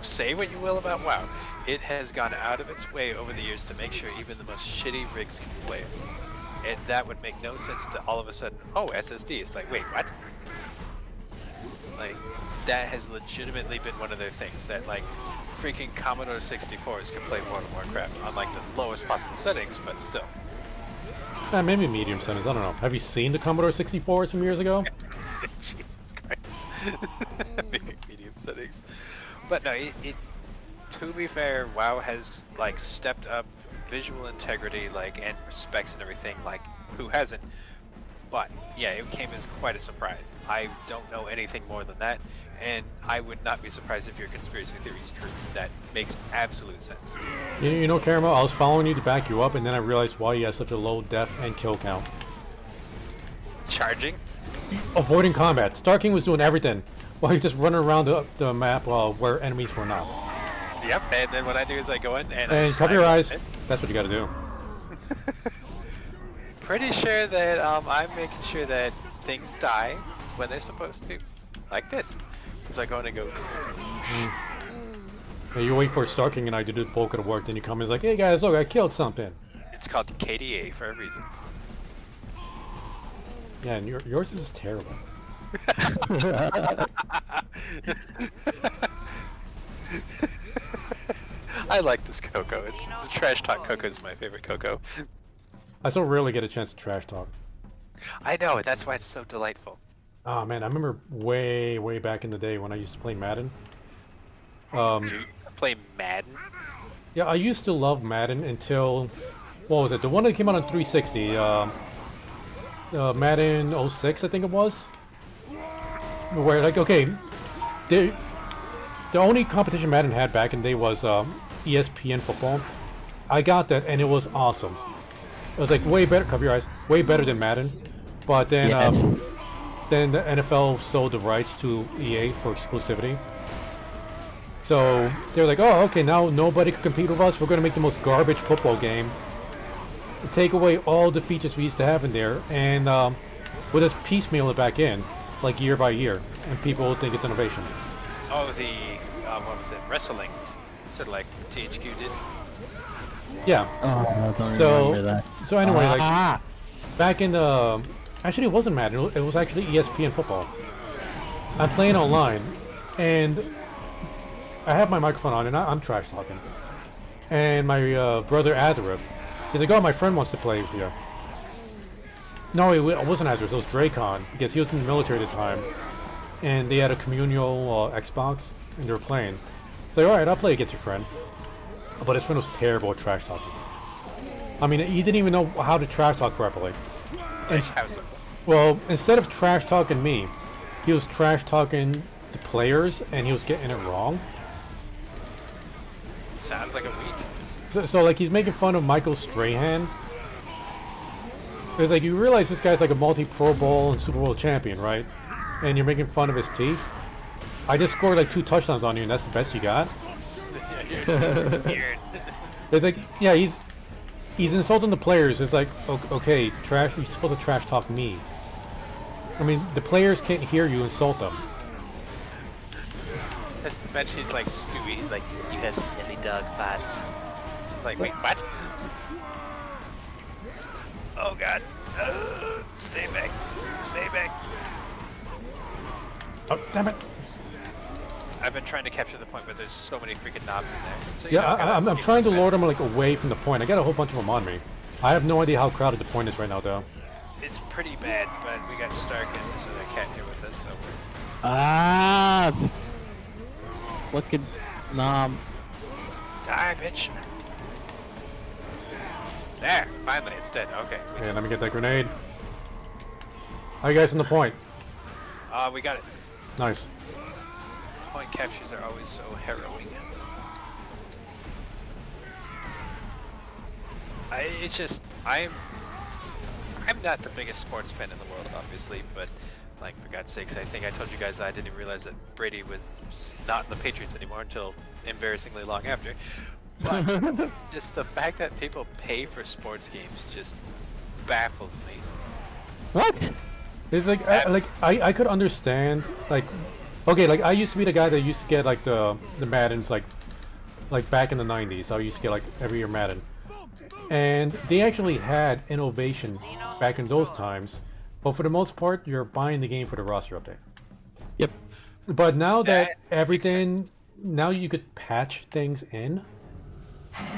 say what you will about WoW, it has gone out of its way over the years to make sure even the most shitty rigs can play it. And that would make no sense to all of a sudden, oh, SSD. It's like, wait, what? Like, that has legitimately been one of their things, that like, freaking Commodore 64s can play World of Warcraft on like the lowest possible settings, but still. Maybe medium settings, I don't know. Have you seen the Commodore 64s from years ago? Jesus Christ. Maybe medium settings. But no, to be fair, WoW has like stepped up visual integrity, like, and specs and everything, like, who hasn't? But yeah, it came as quite a surprise. I don't know anything more than that, and I would not be surprised if your conspiracy theory is true. That makes absolute sense. You know, Caramel, I was following you to back you up, and then I realized why you had such a low death and kill count. Charging? Avoiding combat. Starking was doing everything, while you're just running around the map where enemies were not. Yep, and then what I do is I go in and cover your eyes. That's what you gotta do. Pretty sure that I'm making sure that things die when they're supposed to. Like this. Because I go in and go... Yeah, you wait for Starking and I to do the bulk of the work, then you come in and it's like, hey guys, look, I killed something. It's called KDA for a reason. Yeah, and yours is terrible. I like this Coco. It's a trash talk Coco is my favorite Coco. I so rarely get a chance to trash talk. I know, that's why it's so delightful. Oh man, I remember way back in the day when I used to play Madden. You play Madden? Yeah, I used to love Madden until, what was it? The one that came out on 360. Madden 06, I think it was. Where like, okay, the only competition Madden had back in the day was ESPN football. I got that and it was awesome. It was like way better. Cover your eyes. Way better than Madden. But then, then the NFL sold the rights to EA for exclusivity. So they're like, oh, okay, now nobody can compete with us. We're going to make the most garbage football game. Take away all the features we used to have in there, and we'll just piecemeal it back in, like year by year, and people will think it's innovation. Oh, the what was it? Wrestling, sort of like THQ did. Yeah. Oh, I don't remember that. So anyway, like back in the actually it wasn't Madden. It was actually ESPN football. I'm playing online, and I have my microphone on, and I'm trash talking. And my brother Azareth, he's like, "Oh, my friend wants to play with you." No, it wasn't Azareth. It was Dracon, because he was in the military at the time, and they had a communal Xbox, and they were playing. So all right, I'll play against your friend. But his friend was terrible at trash talking. I mean, he didn't even know how to trash talk properly. And, well, instead of trash talking me, he was trash talking the players, and he was getting it wrong. Sounds like a week. So like, he's making fun of Michael Strahan. It's like, you realize this guy's like a multi-Pro Bowl and Super Bowl champion, right? And you're making fun of his teeth. I just scored like 2 touchdowns on you, and that's the best you got? It's like, yeah, he's insulting the players. It's like, okay, trash. You're supposed to trash talk me. I mean, the players can't hear you insult them. That's the bench. He's like Stewie. He's like, you have smelly dog farts. She's like, wait, what? Oh god. Stay back. Stay back. Oh, damn it. I've been trying to capture the point, but there's so many freaking knobs in there. So Yeah, I'm trying to lure them like away from the point. I got a whole bunch of them on me. I have no idea how crowded the point is right now, though. It's pretty bad, but we got Stark and this other cat here with us, so we're... Fucking knob. Die, bitch! There! Finally, it's dead. Okay. Okay, let me get that grenade. How you guys on the point? We got it. Nice. Point captures are always so harrowing. I'm not the biggest sports fan in the world, obviously, but like, for God's sakes, I think I told you guys I didn't realize that Brady was not in the Patriots anymore until embarrassingly long after. But just the fact that people pay for sports games just baffles me. What? It's like, I could understand, like, okay, like, I used to be the guy that used to get, like, the Maddens, like back in the 90s. I used to get, like, every year Madden. And they actually had innovation back in those times. But for the most part, you're buying the game for the roster update. Yep. But now that everything, now you could patch things in.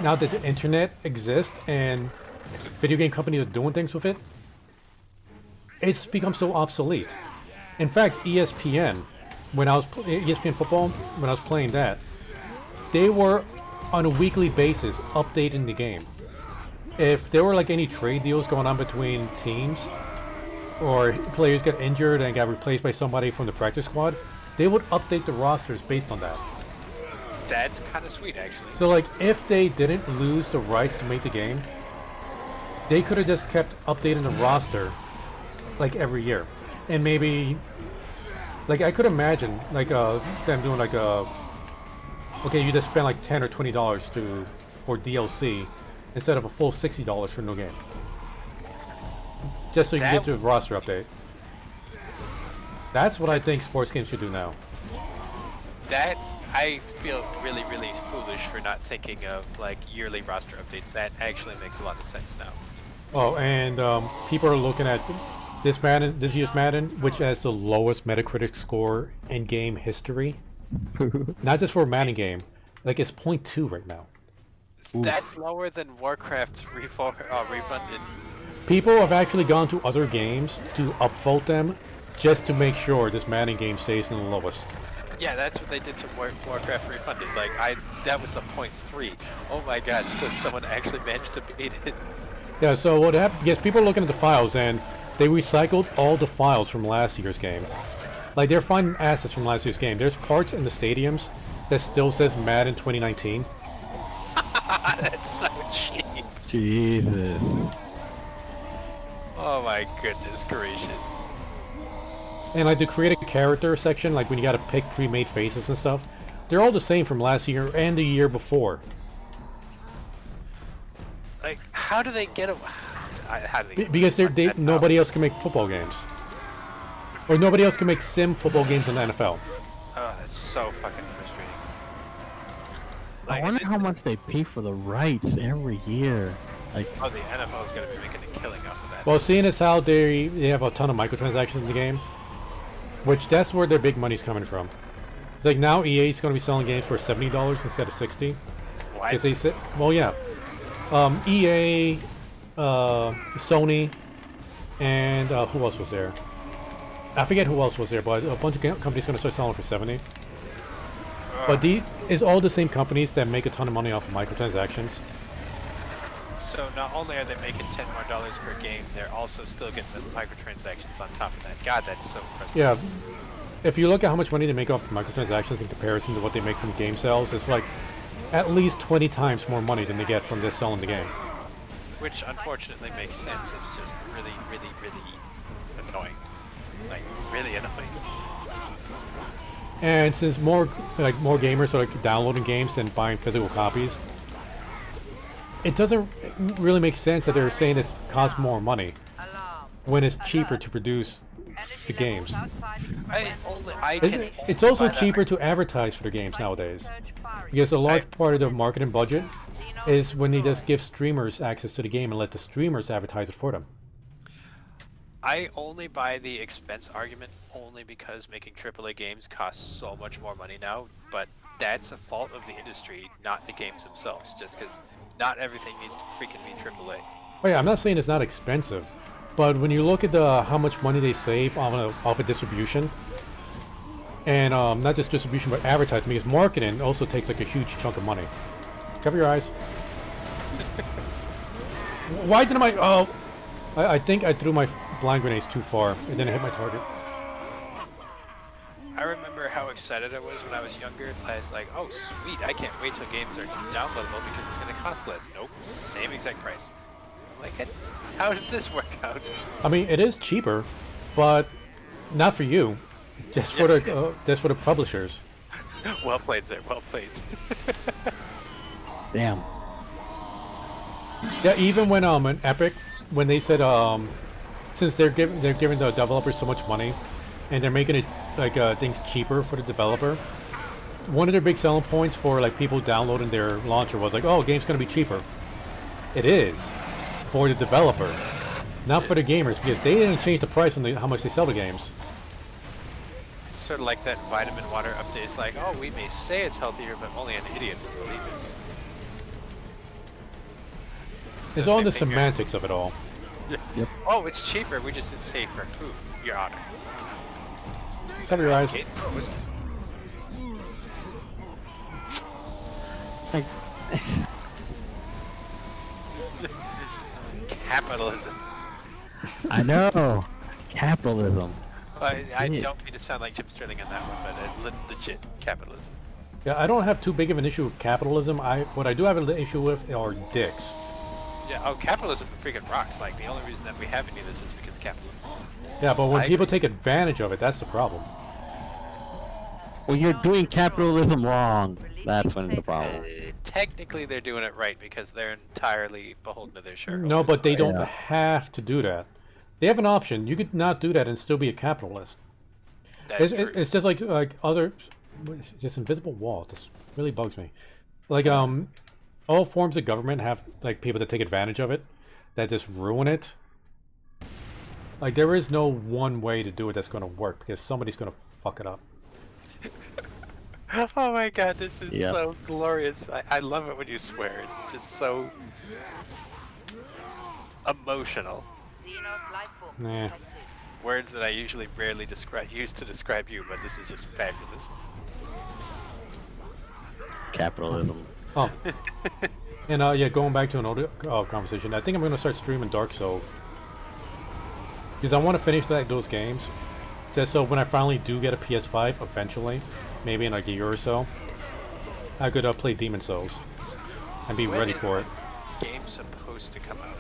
Now that the internet exists and video game companies are doing things with it, it's become so obsolete. In fact, ESPN, when I was ESPN football, when I was playing that, they were on a weekly basis updating the game. If there were like any trade deals going on between teams, or players got injured and got replaced by somebody from the practice squad, they would update the rosters based on that. That's kind of sweet, actually. So like, if they didn't lose the rights to make the game, they could have just kept updating the roster like every year. And maybe, like, I could imagine like them doing like okay, you just spend like $10 or $20 for DLC instead of a full $60 for no game, just so you can get your roster update. That's what I think sports games should do now. That, I feel really, really foolish for not thinking of like yearly roster updates. That actually makes a lot of sense now. Oh, and people are looking at this Madden, this year's Madden, which has the lowest Metacritic score in game history. Not just for a Madden game, like it's 0.2 right now. That's lower than Warcraft refunded. People have actually gone to other games to upvote them just to make sure this Madden game stays in the lowest. Yeah, that's what they did to Warcraft refunded. Like, that was a 0.3. Oh my god, so someone actually managed to beat it. Yeah, so what happened, because people are looking at the files and they recycled all the files from last year's game. Like, they're finding assets from last year's game. There's parts in the stadiums that still says Madden 2019. That's so cheap. Jesus. Oh my goodness gracious. And like, to create a character section, like when you gotta pick pre-made faces and stuff, They're all the same from last year and the year before. Like, how do they get a? How do they? Because nobody else can make football games, or nobody else can make sim football games in the NFL. Oh, that's so fucking frustrating. I wonder how much they pay for the rights every year. Like, oh, the NFL is gonna be making a killing off of that. Well, seeing as how they have a ton of microtransactions in the game, which that's where their big money's coming from. It's like now EA's going to be selling games for $70 instead of $60. What? Because they said, well, yeah, EA, Sony, and who else was there? I forget who else was there, but a bunch of companies going to start selling for $70. But it's all the same companies that make a ton of money off of microtransactions. So not only are they making $10 more per game, they're also still getting the microtransactions on top of that. God, that's so frustrating. Yeah, if you look at how much money they make off of microtransactions in comparison to what they make from game sales, it's like at least 20 times more money than they get from this selling the game. Which unfortunately makes sense. It's just really, really, really annoying. Like, really annoying. And since more gamers are like downloading games than buying physical copies, it doesn't really make sense that they're saying this costs more money when it's cheaper to produce the games. It's also cheaper to advertise for the games nowadays, because a large part of the marketing budget is when they just give streamers access to the game and let the streamers advertise it for them. I only buy the expense argument only because making AAA games costs so much more money now, but that's a fault of the industry, not the games themselves, just because not everything needs to freaking be AAA. Oh yeah, I'm not saying it's not expensive, but when you look at how much money they save off of distribution, and not just distribution but advertising, because marketing also takes like a huge chunk of money. Cover your eyes. Why didn't I think I threw my blind grenades too far and then I hit my target. I remember how excited I was when I was younger. I was like, oh sweet, I can't wait till games are just downloadable because it's going to cost less. Nope, same exact price. I'm like, how does this work out? I mean, it is cheaper, but not for you. Just for the publishers. Well played, sir. Well played. damn. Yeah, even when in Epic, when they said since they're giving the developers so much money, and they're making it like things cheaper for the developer. One of their big selling points for like people downloading their launcher was like, oh, game's gonna be cheaper. It is for the developer, not for the gamers, because they didn't change the price on how much they sell the games. It's sort of like that vitamin water update. It's like, oh, we may say it's healthier, but only an idiot would believe it. It's all in the semantics of it all. Yep. Oh, it's cheaper. We just didn't say for food, Your Honor. Cover your eyes. Like, Capitalism. I know. Capitalism. I don't mean to sound like Jim Sterling on that one, but legit capitalism. Yeah, I don't have too big of an issue with capitalism. What I do have an issue with are dicks. Yeah, oh, capitalism freaking rocks. Like, the only reason that we have any of this is because capitalism. Yeah, but when people take advantage of it, that's the problem. Well, you're doing capitalism wrong. That's when it's a problem. Technically, they're doing it right because they're entirely beholden to their shareholders. No, but they don't have to do that. They have an option. You could not do that and still be a capitalist. That's true. It's just like other... This invisible wall. This really bugs me. Like, all forms of government have like people that take advantage of it, that just ruin it. Like, there is no one way to do it that's going to work, because somebody's going to fuck it up. Oh my god, this is so glorious. I love it when you swear. It's just so emotional. Nah. Words that I usually rarely use to describe you, but this is just fabulous. Capitalism. Oh. And yeah, going back to an older conversation, I think I'm going to start streaming Dark Souls. Because I want to finish those games. Just so when I finally do get a PS5, eventually, maybe in like a year or so, I could play Demon Souls. And be ready for it. Game's supposed to come out.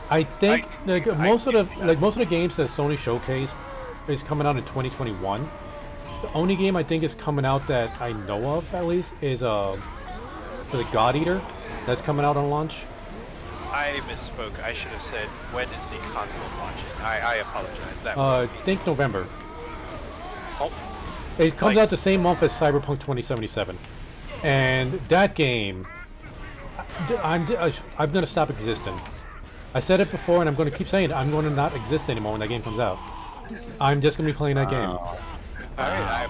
I think most of the games that Sony showcased is coming out in 2021. The only game I think is coming out that I know of, at least, is the God Eater. That's coming out on launch. I misspoke. I should have said, when is the console launching? I apologize. That I was think November. oh, It comes Like- out the same month as Cyberpunk 2077. And that game, I'm going to stop existing. I said it before and I'm going to keep saying it. I'm going to not exist anymore when that game comes out. I'm just going to be playing that game. alright,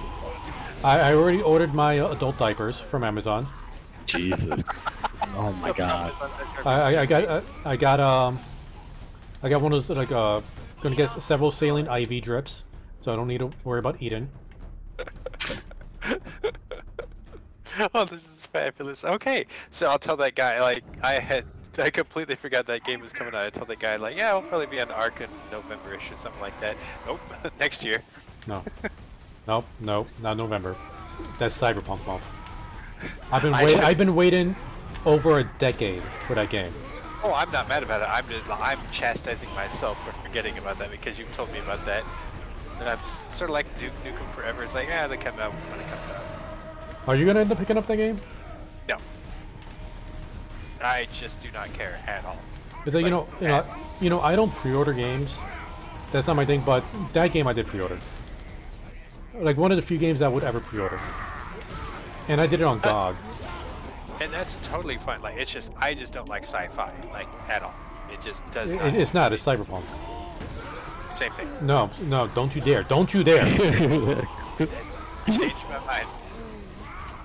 I already ordered my adult diapers from Amazon. Jesus. Oh my god. I got one of those, like, gonna get several saline IV drips, so I don't need to worry about eating. Oh, this is fabulous. Okay, so I'll tell that guy, like, I completely forgot that game was coming out. I told that guy, like, yeah, I'll probably be on Ark in November-ish or something like that. Nope, next year. No. Nope, not November. That's Cyberpunk month. I've been waiting over a decade for that game. Oh, I'm not mad about it. I'm chastising myself for forgetting about that because you told me about that. And I'm just sort of like Duke Nukem Forever. It's like, yeah, they come out when it comes out. Are you gonna end up picking up that game? No. I just do not care at all. Because you know, I don't pre-order games. That's not my thing. But that game I did pre-order. Like one of the few games I would ever pre-order. And I did it on GOG. And that's totally fine. Like, it's just, I just don't like sci-fi, like, at all. It just does not. It's not. It's Cyberpunk. Same thing. No, don't you dare! Don't you dare! Change my mind.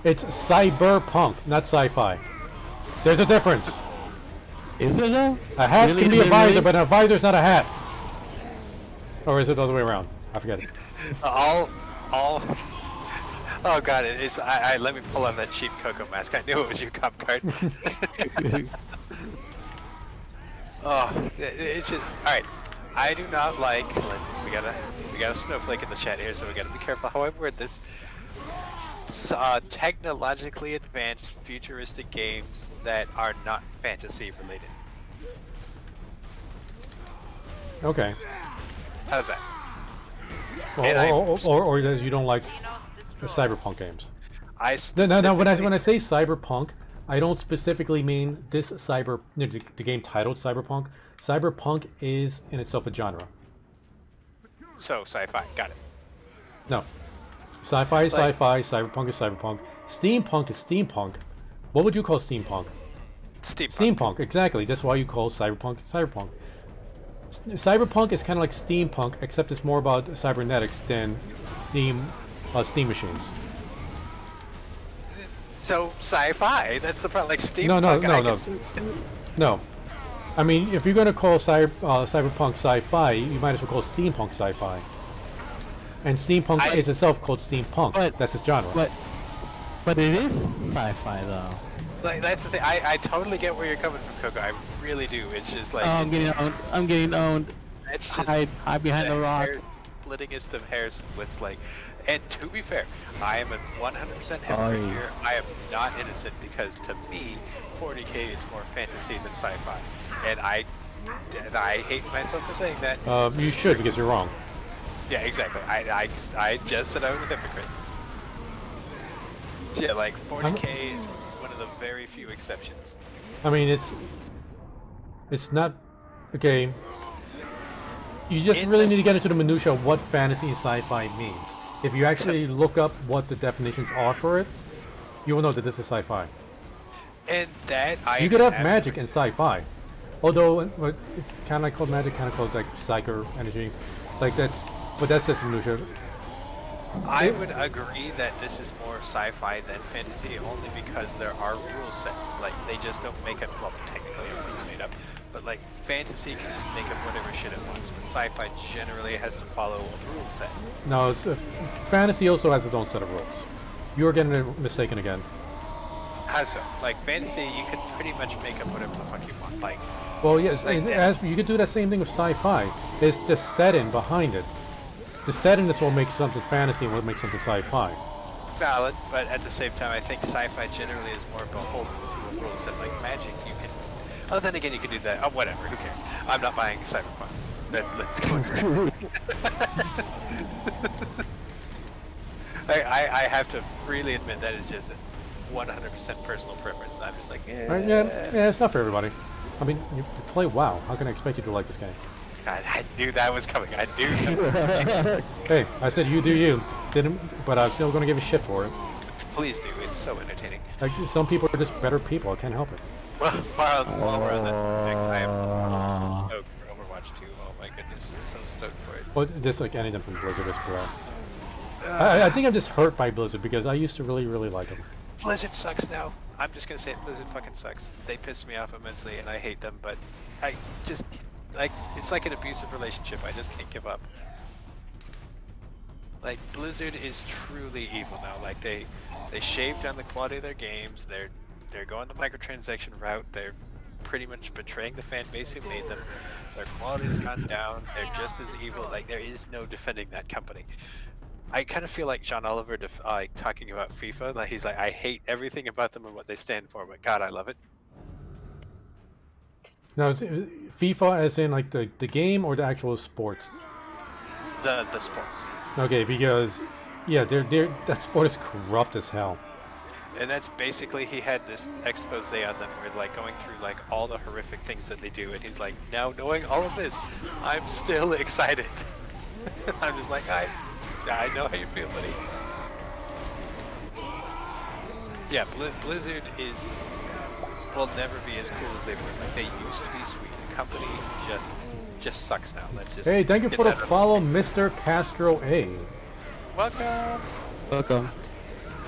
It's cyberpunk, not sci-fi. There's a difference. Is there though? A hat Really, can be a really, visor, really? but a visor's not a hat. Or is it the other way around? I forget it. All. Oh god, it is. Let me pull on that cheap Coco mask. I knew it was you, cop card. Oh, it's just all right. I do not like. We got a snowflake in the chat here, so we gotta be careful how I word this. Technologically advanced, futuristic games that are not fantasy related. Okay. How's that? And Or that you don't like the cyberpunk games. No. When I say cyberpunk, I don't specifically mean this the game titled Cyberpunk. Cyberpunk is in itself a genre. So sci-fi, got it. No. Sci-fi is sci-fi, cyberpunk is cyberpunk. Steampunk is steampunk. What would you call steampunk? Steampunk, exactly. That's why you call cyberpunk cyberpunk. Cyberpunk is kind of like steampunk, except it's more about cybernetics than steam machines. So sci-fi, that's the part. Like No. No. I mean, if you're gonna call cyberpunk sci-fi, you might as well call steampunk sci-fi. And steampunk is itself called steampunk. That's its genre. But it is sci-fi though. Like, that's the thing. I totally get where you're coming from, Coco. I really do. It's just like I'm getting owned. It's just hide behind the rock. Splittingest of hair splits. Like, and to be fair, I am a 100% hypocrite here. I am not innocent because to me, 40K is more fantasy than sci-fi, and I hate myself for saying that. You should, because you're wrong. Yeah, exactly. I just said I was a hypocrite. Yeah, like 40K is one of the very few exceptions. I mean, it's not okay. You just really need to get into the minutia of what fantasy and sci-fi means. If you actually look up what the definitions are for it, you will know that this is sci-fi. And that you could have magic in sci-fi, although it's kind of like called magic, kind of called like psycho energy, like that's. But that's just minutia. I would agree that this is more sci-fi than fantasy, only because there are rule sets. Like, they just don't make up. Well, technically everything's made up, but like fantasy can just make up whatever shit it wants. But sci-fi generally has to follow a rule set. No, fantasy also has its own set of rules. You're getting it mistaken again. How so? Like fantasy, you can pretty much make up whatever the fuck you want. Like, well, yes, as you could do that same thing with sci-fi. There's the setting behind it. The setting is what makes something fantasy and what makes something sci-fi. Valid, but at the same time, I think sci-fi generally is more beholden to a rule set. Like magic, you can. Oh, then again, you can do that. Oh, whatever. Who cares? I'm not buying Cyberpunk. Let's go. I have to freely admit that is just 100% personal preference. I'm just like, Yeah, it's not for everybody. I mean, you play WoW. How can I expect you to like this game? God, I knew that was coming. I knew that was coming. Hey, I said you do you. Didn't, but I'm still gonna give you shit for it. Please do. It's so entertaining. Like, some people are just better people. I can't help it. Well, while we're on that subject, I am stoked for Overwatch 2. Oh my goodness, I'm so stoked for it. Well, just like anything from Blizzard is correct. I think I'm just hurt by Blizzard because I used to really like them. Blizzard sucks now. I'm just gonna say it, Blizzard fucking sucks. They piss me off immensely and I hate them, but I just, like, it's like an abusive relationship. I just can't give up. Like, Blizzard is truly evil now. Like, they shaved down the quality of their games. They're going the microtransaction route. They're pretty much betraying the fan base who made them. Their quality's gone down. They're just as evil. Like, there is no defending that company. I kind of feel like John Oliver talking about FIFA. Like, he's like, I hate everything about them and what they stand for, but God, I love it. Now, is it FIFA as in like the game or the actual sports? The sports. Okay, because yeah, that sport is corrupt as hell. And that's basically, he had this expose on them where like going through like all the horrific things that they do, and he's like, now knowing all of this, I'm still excited. I'm just like, I know how you feel, buddy. Yeah, Blizzard will never be as cool as they were. Like, they used to be sweet. The company just sucks now. Let's just. Hey, thank you for the follow, Mr. Castro A. Welcome. Welcome.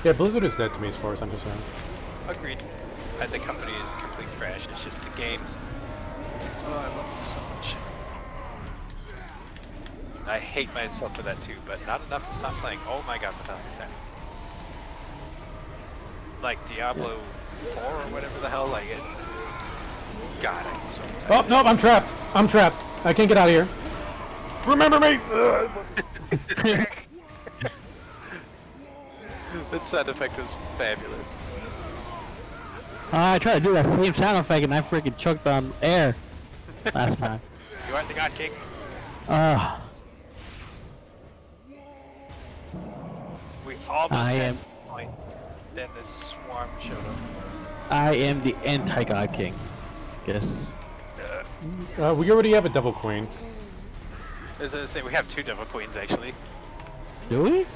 Yeah, Blizzard is dead to me as far as I'm concerned. Agreed. The company is complete trash. It's just the games. Oh, I love them so much. I hate myself for that too, but not enough to stop playing. Oh my god, what the hell is that? Like Diablo 4 or whatever the hell, like it. God, I'm so excited. Oh, no, I'm trapped. I'm trapped. I can't get out of here. Remember me! That sound effect was fabulous. I tried to do that same sound effect and I freaking choked on air last time. You aren't the God King? We almost had the point. Then the swarm showed up. I am the anti-God King. Guess. We already have a Devil Queen. As I say, we have two Devil Queens actually. Do we?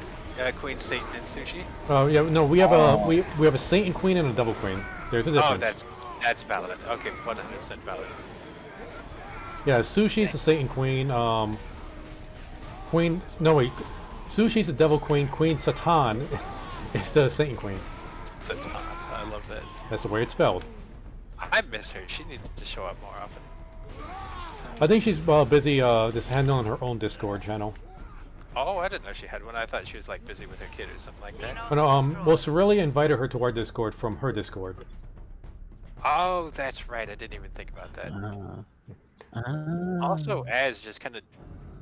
Queen Satan and Sushi. Oh yeah, no, we have a Satan Queen and a Devil Queen. There's a difference. Oh, that's valid. Okay, 100% valid. Yeah, Sushi's the Satan Queen. Sushi's the Devil Queen. Queen Satan is the Satan Queen. Satan, I love that. That's the way it's spelled. I miss her. She needs to show up more often. I think she's busy just handling her own Discord channel. Oh, I didn't know she had one. I thought she was like busy with her kid or something like that. Oh, no, well, Cerelia invited her to our Discord from her Discord. Oh, that's right. I didn't even think about that. Also, Az just kind of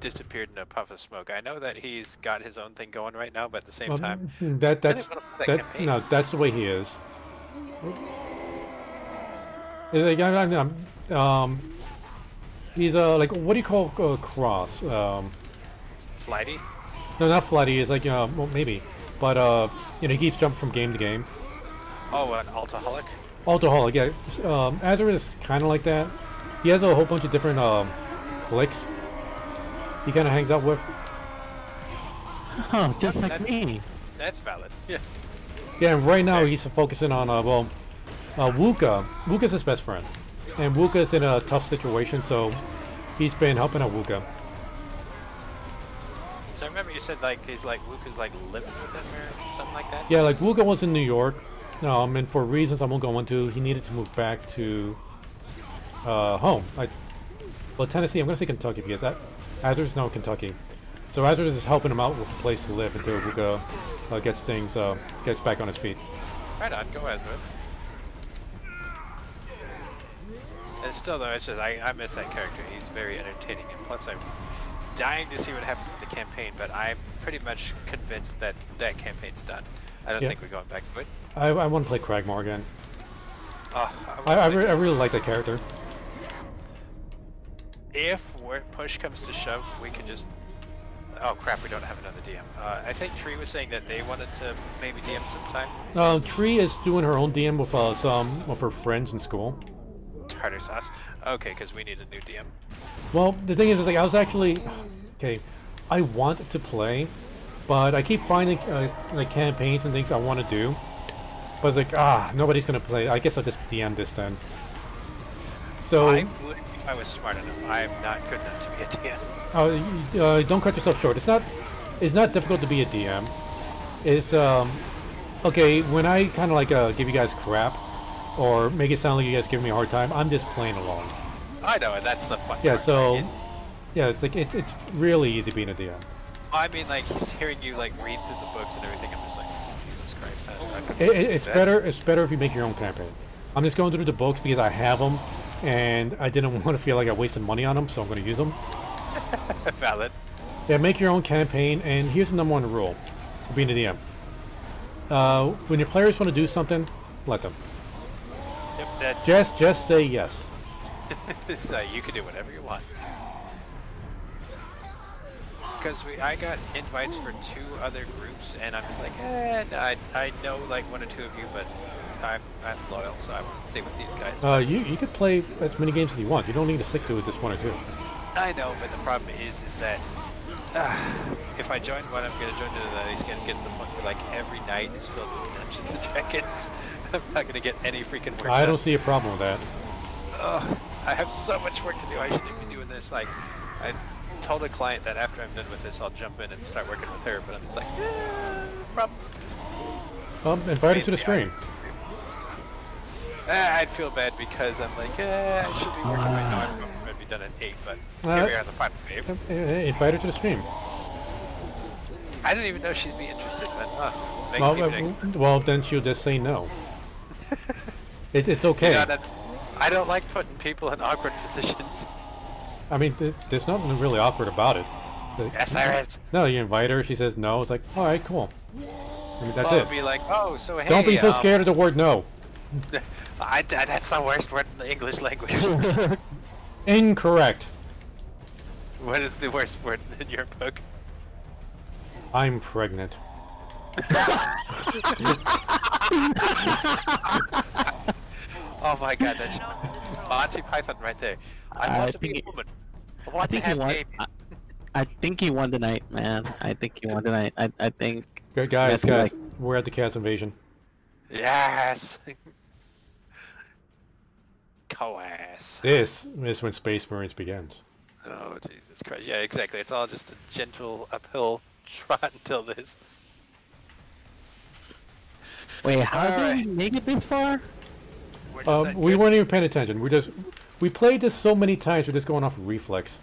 disappeared in a puff of smoke. I know that he's got his own thing going right now, but at the same time, that's the way he is. He's like, what do you call cross? Flighty? No, not flighty. It's like, well, maybe, but he keeps jumping from game to game. Oh, an altaholic? Altaholic, yeah. Azure is kind of like that. He has a whole bunch of different cliques he kind of hangs out with. Oh, just like me. That's valid. Yeah. Yeah, and right now he's focusing on Wuka. Wuka's his best friend, and Wuka's in a tough situation, so he's been helping out Wuka. So I remember you said like he's like Wuka's like living with him or something like that. Yeah, like Wuka was in New York, and for reasons I won't go into, he needed to move back to home. Well, Tennessee. I'm gonna say Kentucky because Azur's now in Kentucky, so Azur is helping him out with a place to live until Wuka gets back on his feet. Right on, go Azur. And still though, it's just I miss that character. He's very entertaining, and plus I'm dying to see what happens with the campaign, but I'm pretty much convinced that that campaign's done. I don't think we're going back to it. I want to play Cragmore again. Oh, I really like that character. If push comes to shove, we can just Oh crap, we don't have another DM. I think Tree was saying that they wanted to maybe DM sometime. Tree is doing her own DM with some of her friends in school. Tartar sauce. Okay, because we need a new DM. Well, the thing is like I was actually okay. I want to play, but I keep finding like campaigns and things I want to do. But it's like nobody's gonna play. I guess I'll just DM this then. So I would if I was smart enough. I am not good enough to be a DM. Don't cut yourself short. It's not difficult to be a DM. It's okay when I kind of like give you guys crap or make it sound like you guys give me a hard time. I'm just playing along. I know, and that's the fun Yeah. part. So yeah, it's like it's really easy being a DM. I mean, like hearing you like read through the books and everything. I'm just like, Jesus Christ. It's better. It's better if you make your own campaign. I'm just going through the books because I have them, and I didn't want to feel like I wasted money on them, so I'm going to use them. Valid. Yeah, make your own campaign, and here's the #1 rule for being a DM. When your players want to do something, let them. Yep, that's... Just say yes. So you can do whatever you want. Because I got invites for 2 other groups, and I'm just like, I know like 1 or 2 of you, but I'm loyal, so I want to stay with these guys. You could play as many games as you want. You don't need to stick to it just 1 or 2. I know, but the problem is that if I join one, I'm gonna join another. He's gonna get to the point where like every night is filled with Dungeons and Dragons. I'm not gonna get any freaking work. I don't see a problem with that. I have so much work to do. I shouldn't be doing this. Like, I told a client that after I'm done with this, I'll jump in and start working with her. But I'm just like, problems. Invite her to the stream. I'd feel bad because I'm like, I should be working right now. I'm going to be done at 8, but here we are on the final wave. Invite her to the stream. I didn't even know she'd be interested, but well, then she'll just say no. It's okay. You know, I don't like putting people in awkward positions. I mean, there's nothing really awkward about it. Yes, there is. No, you invite her, she says no. It's like, all right, cool. I mean, that's it. Be like, oh, so hey. Don't be so scared of the word no. That's the worst word in the English language. Incorrect. What is the worst word in your book? I'm pregnant. Oh my god, that's Monty Python right there. I want to be a woman. I want to have babies. I think he won tonight, man. I think he won tonight. I think... Good guys, we're at the Chaos Invasion. Yes! Coas. This is when Space Marines begins. Oh, Jesus Christ. Yeah, exactly. It's all just a gentle uphill trot until this. Wait, how did we make it this far? We weren't even paying attention. We played this so many times, we're just going off reflex.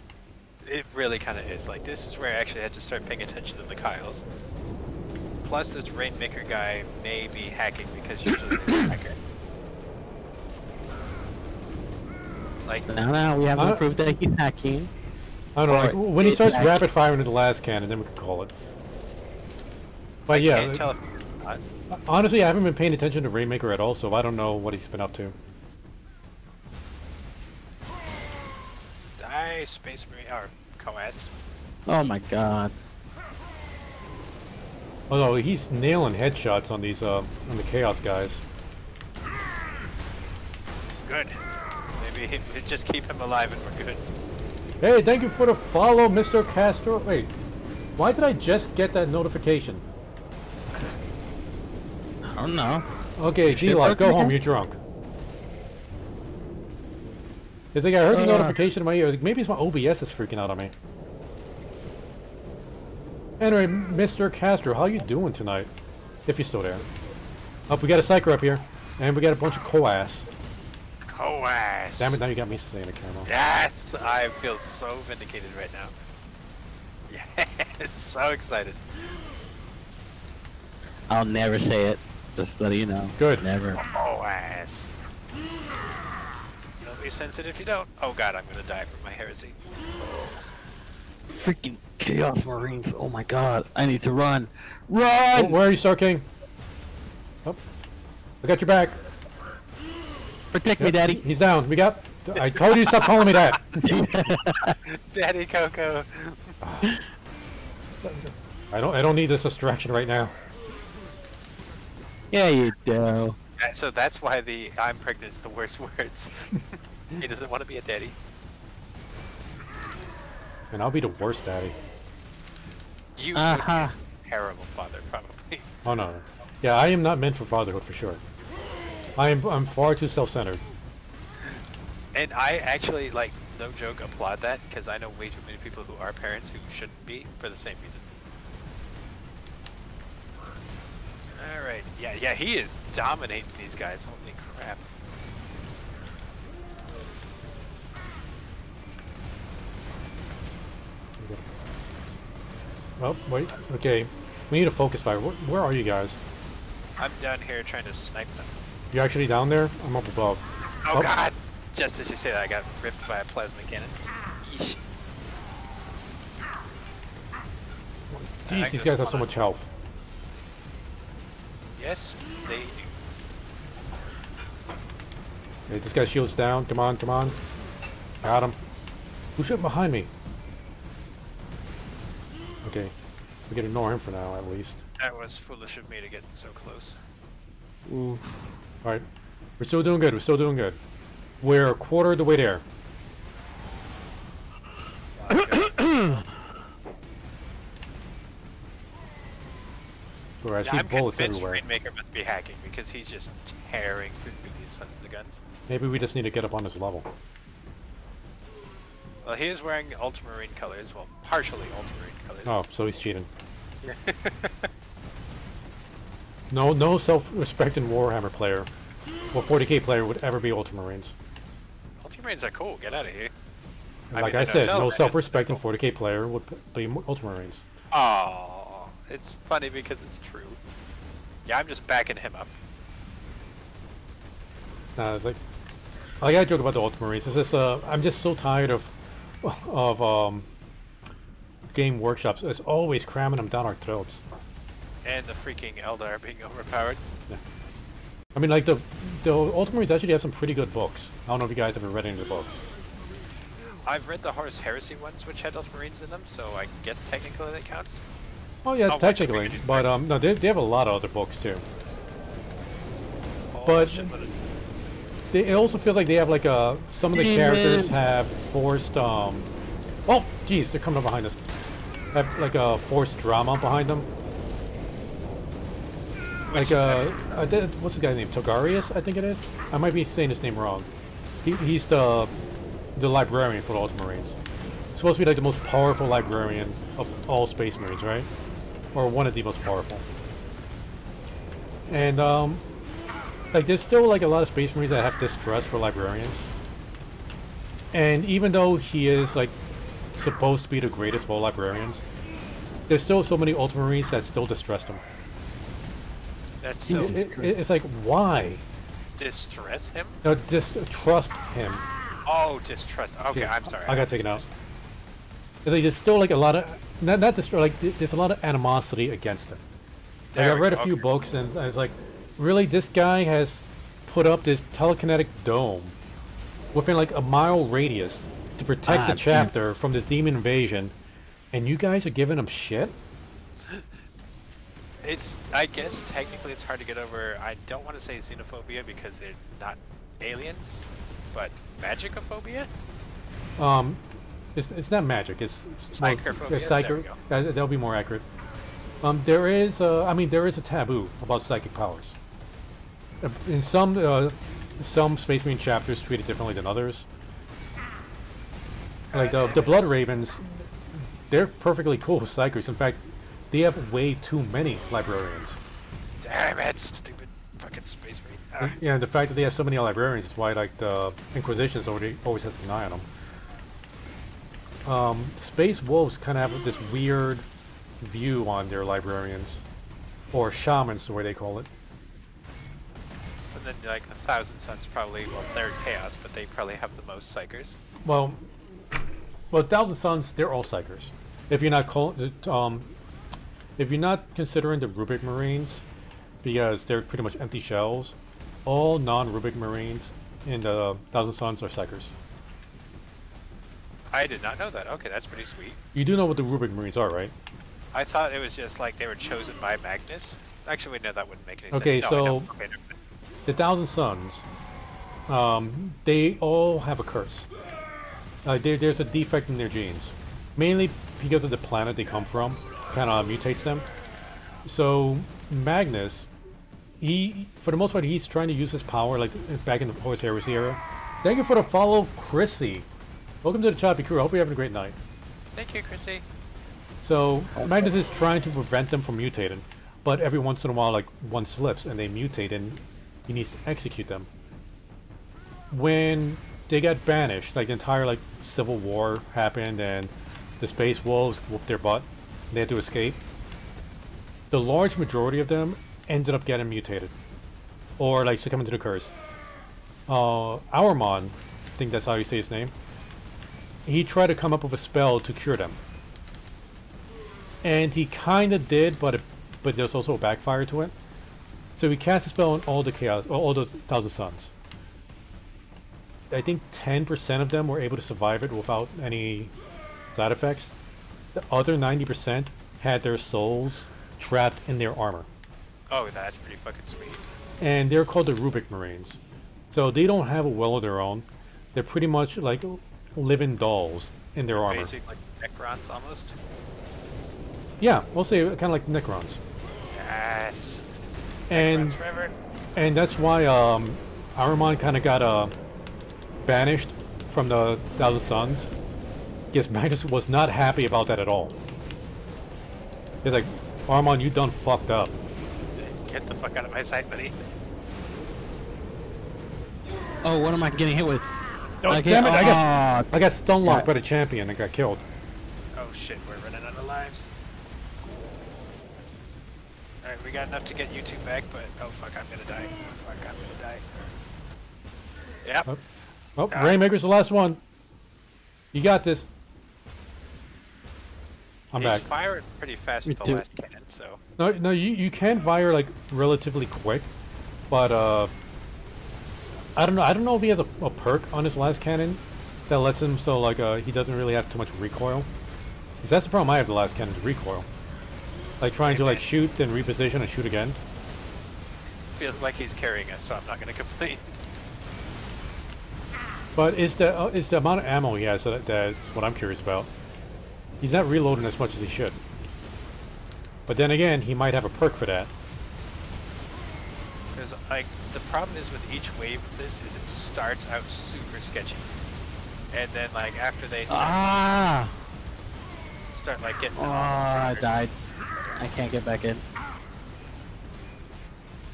It really kind of is. Like, this is where I actually had to start paying attention to the Kyles. Plus, this Rainmaker guy may be hacking because usually he's a hacker. Like, no, we haven't proved that he's hacking. I don't know, like, when he starts rapid firing into the last cannon, then we can call it. But yeah, can't tell if honestly, I haven't been paying attention to Rainmaker at all, so I don't know what he's been up to. Die, Space Marine, or Coas. Oh my god. Oh no, he's nailing headshots on these, on the Chaos guys. Good. Maybe just keep him alive and we're good. Hey, thank you for the follow, Mr. Castro. Wait, why did I just get that notification? I don't know. Okay, Dlive, go home, you're drunk. It's like I heard the notification in my ear. Like, maybe it's my OBS is freaking out on me. Anyway, Mr. Castro, how you doing tonight? If you're still there. Oh, we got a psyker up here. And we got a bunch of Coas. Coas! Damn it, now you got me saying the camera. Yes! I feel so vindicated right now. Yes! So excited. I'll never say it. Just let you know. Good. Never. Coas! Don't be sensitive if you don't. Oh god, I'm gonna die from my heresy. Freaking Chaos Marines. Oh my god. I need to run. Run! Oh, where are you, Star King? Oh, I got your back. Protect me, Daddy. He's down. We got... I told you to stop calling me that. Daddy Coco. I don't need this distraction right now. Yeah, you do. So that's why the "I'm pregnant" is the worst words. He doesn't want to be a daddy. And I'll be the worst daddy. You would be a terrible father, probably. Oh no. Yeah, I am not meant for fatherhood for sure. I'm far too self-centered. And I actually, like, no joke, applaud that, because I know way too many people who are parents who shouldn't be for the same reason. Alright, yeah, he is dominating these guys, holy crap. Oh, wait, okay. We need a focus fire. Where are you guys? I'm down here trying to snipe them. You're actually down there? I'm up above. Oh god! Just as you say that, I got ripped by a plasma cannon. Yeesh. Jeez, these guys have so much health. Yes, they do. Hey, this guy's shield's down. Come on, come on. Got him. Who's shooting behind me? Okay. We can ignore him for now, at least. That was foolish of me to get so close. Ooh. Alright. We're still doing good. We're still doing good. We're a quarter of the way there. Where I see I'm bullets convinced everywhere. Rainmaker must be hacking because he's just tearing through these sons of guns. Maybe we just need to get up on this level. Well, he is wearing ultramarine colors. Well, partially ultramarine colors. Oh, so he's cheating. Yeah. No self-respecting Warhammer player or 40k player would ever be Ultramarines. Ultramarines are cool. Get out of here. Like I said, no self-respecting 40k player would be Ultramarines. Oh, it's funny because it's true. Yeah, I'm just backing him up. It's like I gotta joke about the Ultramarines. It's just I'm just so tired of game workshops. It's always cramming them down our throats. And the freaking Eldar being overpowered. Yeah. I mean, like the Ultramarines actually have some pretty good books. I don't know if you guys ever read any of the books. I've read the Horus Heresy ones, which had Ultramarines in them, so I guess technically that counts. Oh yeah, technically, but no, they have a lot of other books too. Oh, But it also feels like they have like some of the characters have forced oh jeez, they're coming up behind us. Have like a forced drama behind them. Like what's the guy's name? Togarius, I think it is. I might be saying his name wrong. He's the librarian for the Ultramarines. Supposed to be like the most powerful librarian of all Space Marines, right? Or one of the most powerful. And like there's still like a lot of Space Marines that have distrust for librarians. And even though he is like supposed to be the greatest of all librarians, there's still so many Ultramarines that still distrust him. That's still it's like, why? Distress him? No, distrust him. Oh, distrust. Okay, Yeah, I'm sorry. I gotta take it out. It's like there's still like a lot of not distrust. Like there's a lot of animosity against him. Like, I read a few books and I was like, really, this guy has put up this telekinetic dome within like a mile radius to protect the chapter from this demon invasion, and you guys are giving him shit? It's, I guess, technically it's hard to get over, I don't want to say xenophobia because they're not aliens, but magicophobia? It's not magic, it's... Psychophobia? There we go. That'll be more accurate. There is a taboo about psychic powers. In some Space Marine chapters treat it differently than others. Like the Blood Ravens, they're perfectly cool with psychics. In fact, they have way too many librarians. Damn it, stupid fucking Space Marine. Yeah, the fact that they have so many librarians is why like the Inquisition always has an eye on them. Space Wolves kind of have this weird view on their librarians, or shamans, the way they call it. And then like the Thousand Sons probably, well, they're chaos, but they probably have the most psychers. Well, Thousand Sons, they're all psychers. If you're not considering the Rubric Marines, because they're pretty much empty shells, all non-Rubric Marines in the Thousand Sons are psychers. I did not know that. Okay, that's pretty sweet. You do know what the Rubric Marines are, right? I thought it was just like they were chosen by Magnus. Actually, wait, no, that wouldn't make any Okay, sense. No, I so know. Okay, never mind. the Thousand Suns, they all have a curse. There's a defect in their genes, mainly because of the planet they come from, kind of mutates them. So Magnus, for the most part, he's trying to use his power like back in the Horus Heresy era. Thank you for the follow, Chrissy. Welcome to the Choppy crew. I hope you're having a great night. Thank you, Chrissy. So Magnus is trying to prevent them from mutating, but every once in a while, like one slips and they mutate, and he needs to execute them. When they got banished, like the entire like civil war happened, and the space wolves whooped their butt, and they had to escape. The large majority of them ended up getting mutated, or like succumbing to the curse. Auermon, I think that's how you say his name. He tried to come up with a spell to cure them. And he kind of did, but there's also a backfire to it. So he cast a spell on all the all the Thousand Suns. I think 10% of them were able to survive it without any side effects. The other 90% had their souls trapped in their armor. Oh, that's pretty fucking sweet. And they're called the Rubik Marines. So they don't have a will of their own. They're pretty much like living dolls in their armor. Basic, like Necrons almost. Yeah, we'll say kind of like Necrons. Yes. And Necrons forever. and that's why Ahriman kind of got banished from the Thousand Suns. Because Magnus was not happy about that at all. He's like, Ahriman, you done fucked up. Get the fuck out of my sight, buddy. Oh, what am I getting hit with? Oh, Okay, damn it! I got stun locked yeah. by the champion and got killed. Oh shit, we're running out of lives. Alright, we got enough to get you two back, but oh fuck, I'm gonna die. Oh fuck, I'm gonna die. Yep. Oh, Rainmaker's the last one. You got this. I'm He's back. firing pretty fast with the too. last cannon, so. No, you can fire like relatively quick, but I don't know if he has a perk on his last cannon that lets him so like he doesn't really have too much recoil. Because that's the problem I have with the last cannon, the recoil. Like trying to like shoot, then reposition and shoot again. Feels like he's carrying us, so I'm not gonna complain. But it's the amount of ammo he has that's what I'm curious about. He's not reloading as much as he should. But then again, he might have a perk for that. Because like the problem is with each wave of this is it starts out super sketchy, and then like after they start like getting. Oh, I died. I can't get back in.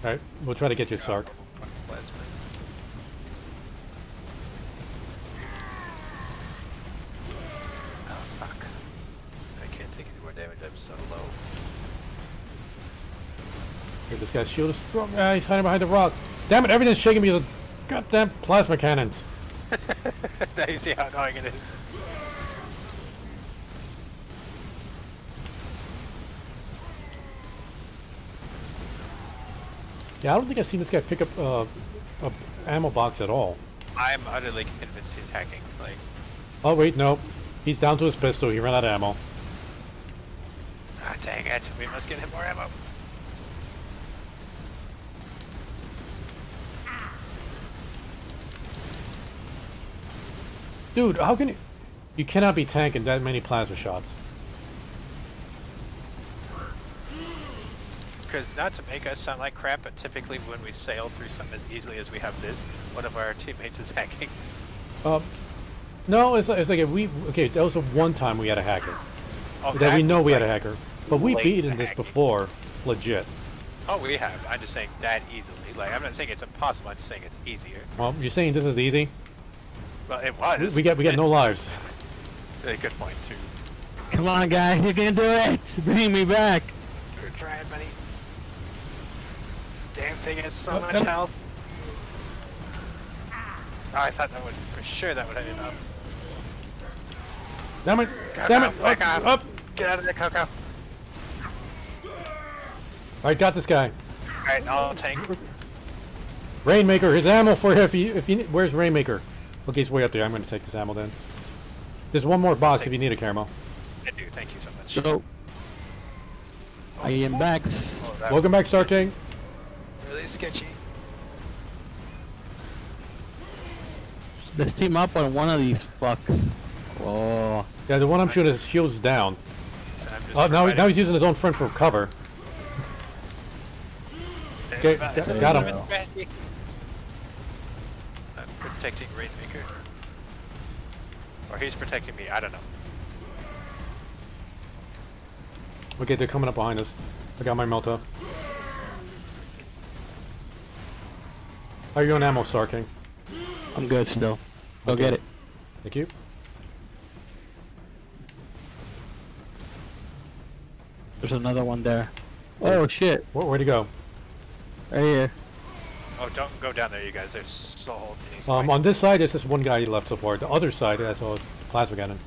Alright, we'll try to get you, Sark. Oh fuck! I can't take any more damage. I'm so low. Hey, this guy's shield is strong. Ah, he's hiding behind the rock. Damn it! Everything's shaking me. Goddamn plasma cannons. Now you see how annoying it is. Yeah, I don't think I've seen this guy pick up a ammo box at all. I'm utterly convinced he's hacking. Like, Oh wait, no. He's down to his pistol. He ran out of ammo. ah, dang it! We must get him more ammo. Dude, how can you... You cannot be tanking that many plasma shots. Because not to make us sound like crap, but typically when we sail through something as easily as we have this, one of our teammates is hacking. No, it's like if we... Okay, that was the one time we had a hacker. Oh, That we know was we had a like hacker. But we've blatant beaten this hacking. before. Legit. Oh, we have. I'm just saying that easily. Like, I'm not saying it's impossible. I'm just saying it's easier. Well, you're saying this is easy? Well, it was. We got no lives. A good point too. Come on, guys, you can do it! Bring me back! We're trying, buddy. This damn thing has so Oh, much damn it. health. Oh, I thought that would, for sure, that would have enough. Damn it! Coco, Damn it! back Up! off. Up! Get out of there, Coco. Alright, got this guy. Alright, I'll tank. Rainmaker, his ammo for if you where's Rainmaker? Okay, he's way up there. I'm gonna take this ammo then. There's one more box if you need a camo. I do, thank you so much. So, I am back. Oh, that Welcome back, Star King. really sketchy. Let's team up on one of these fucks. Oh. Yeah, the one I'm shooting, his shield's down. So I'm just Oh, now providing- he's using his own friend for cover. Okay, got him. I'm protecting Rainmaker. Or he's protecting me, I don't know. Okay, they're coming up behind us. I got my Melta. How are you on ammo, Star King? I'm good still. Go Okay. get it. Thank you. There's another one there. Oh shit. Where'd he go? Right here. Oh, don't go down there, you guys. There's so many spikes. On this side, there's just one guy left so far. The other side, I saw a plasma cannon.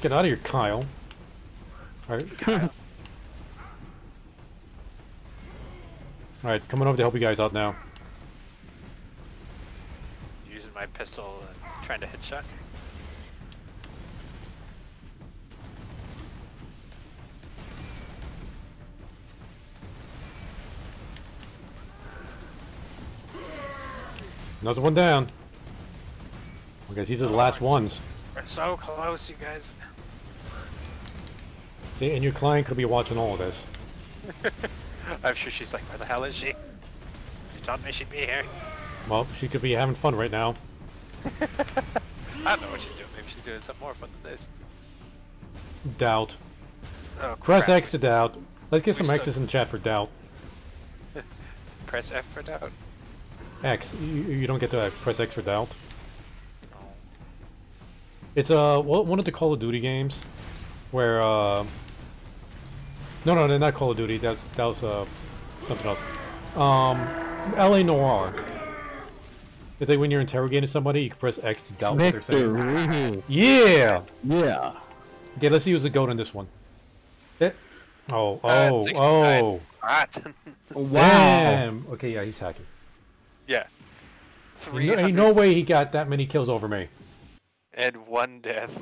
Get out of here, Kyle. Alright. Alright, coming over to help you guys out now. Using my pistol and trying to headshot. Another one down. I guess these are the last ones. We're so close, you guys. And your client could be watching all of this. I'm sure she's like, where the hell is she? She told me she'd be here. Well, she could be having fun right now. I don't know what she's doing. Maybe she's doing something more fun than this. Doubt. Oh, Press crap. X to doubt. Let's get We some still- X's in chat for doubt. Press F for doubt. X. You don't get to press X for doubt. No. It's one of the Call of Duty games where no, they're not Call of Duty. That was something else. LA Noir. It's like when you're interrogating somebody, you can press X to doubt what they're saying. Victory. Yeah. Yeah. Okay, let's use the goat on this one. Oh, 69. oh. What? Wow. Damn. Okay, yeah, he's hacking. Yeah. Ain't no way he got that many kills over me. And 1 death.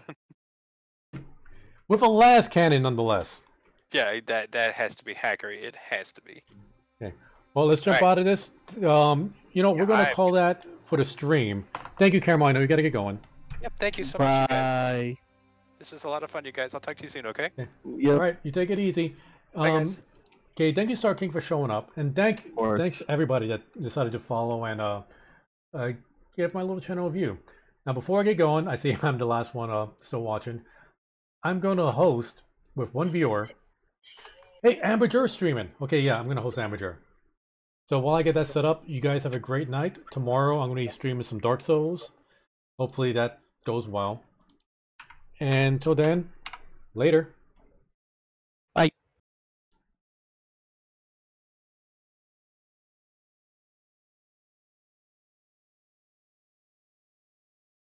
With a las cannon, nonetheless. Yeah, that has to be hackery. It has to be. Okay. Well, let's jump Alright. out of this. You know, we're going to call that for the stream. Thank you, Cameron. I know you got to get going. Yep, thank you so much, you guys. Bye. This was a lot of fun, you guys. I'll talk to you soon, okay? Yep. All right, you take it easy. Bye, guys. Okay, thank you, Star King, for showing up, and thanks to everybody that decided to follow and give my little channel a view. Now, before I get going, I see I'm the last one still watching. I'm going to host with one viewer. Hey, Amateur streaming. Okay, yeah, I'm going to host Amateur. So while I get that set up, you guys have a great night. Tomorrow, I'm going to be streaming some Dark Souls. Hopefully that goes well. And until then, later.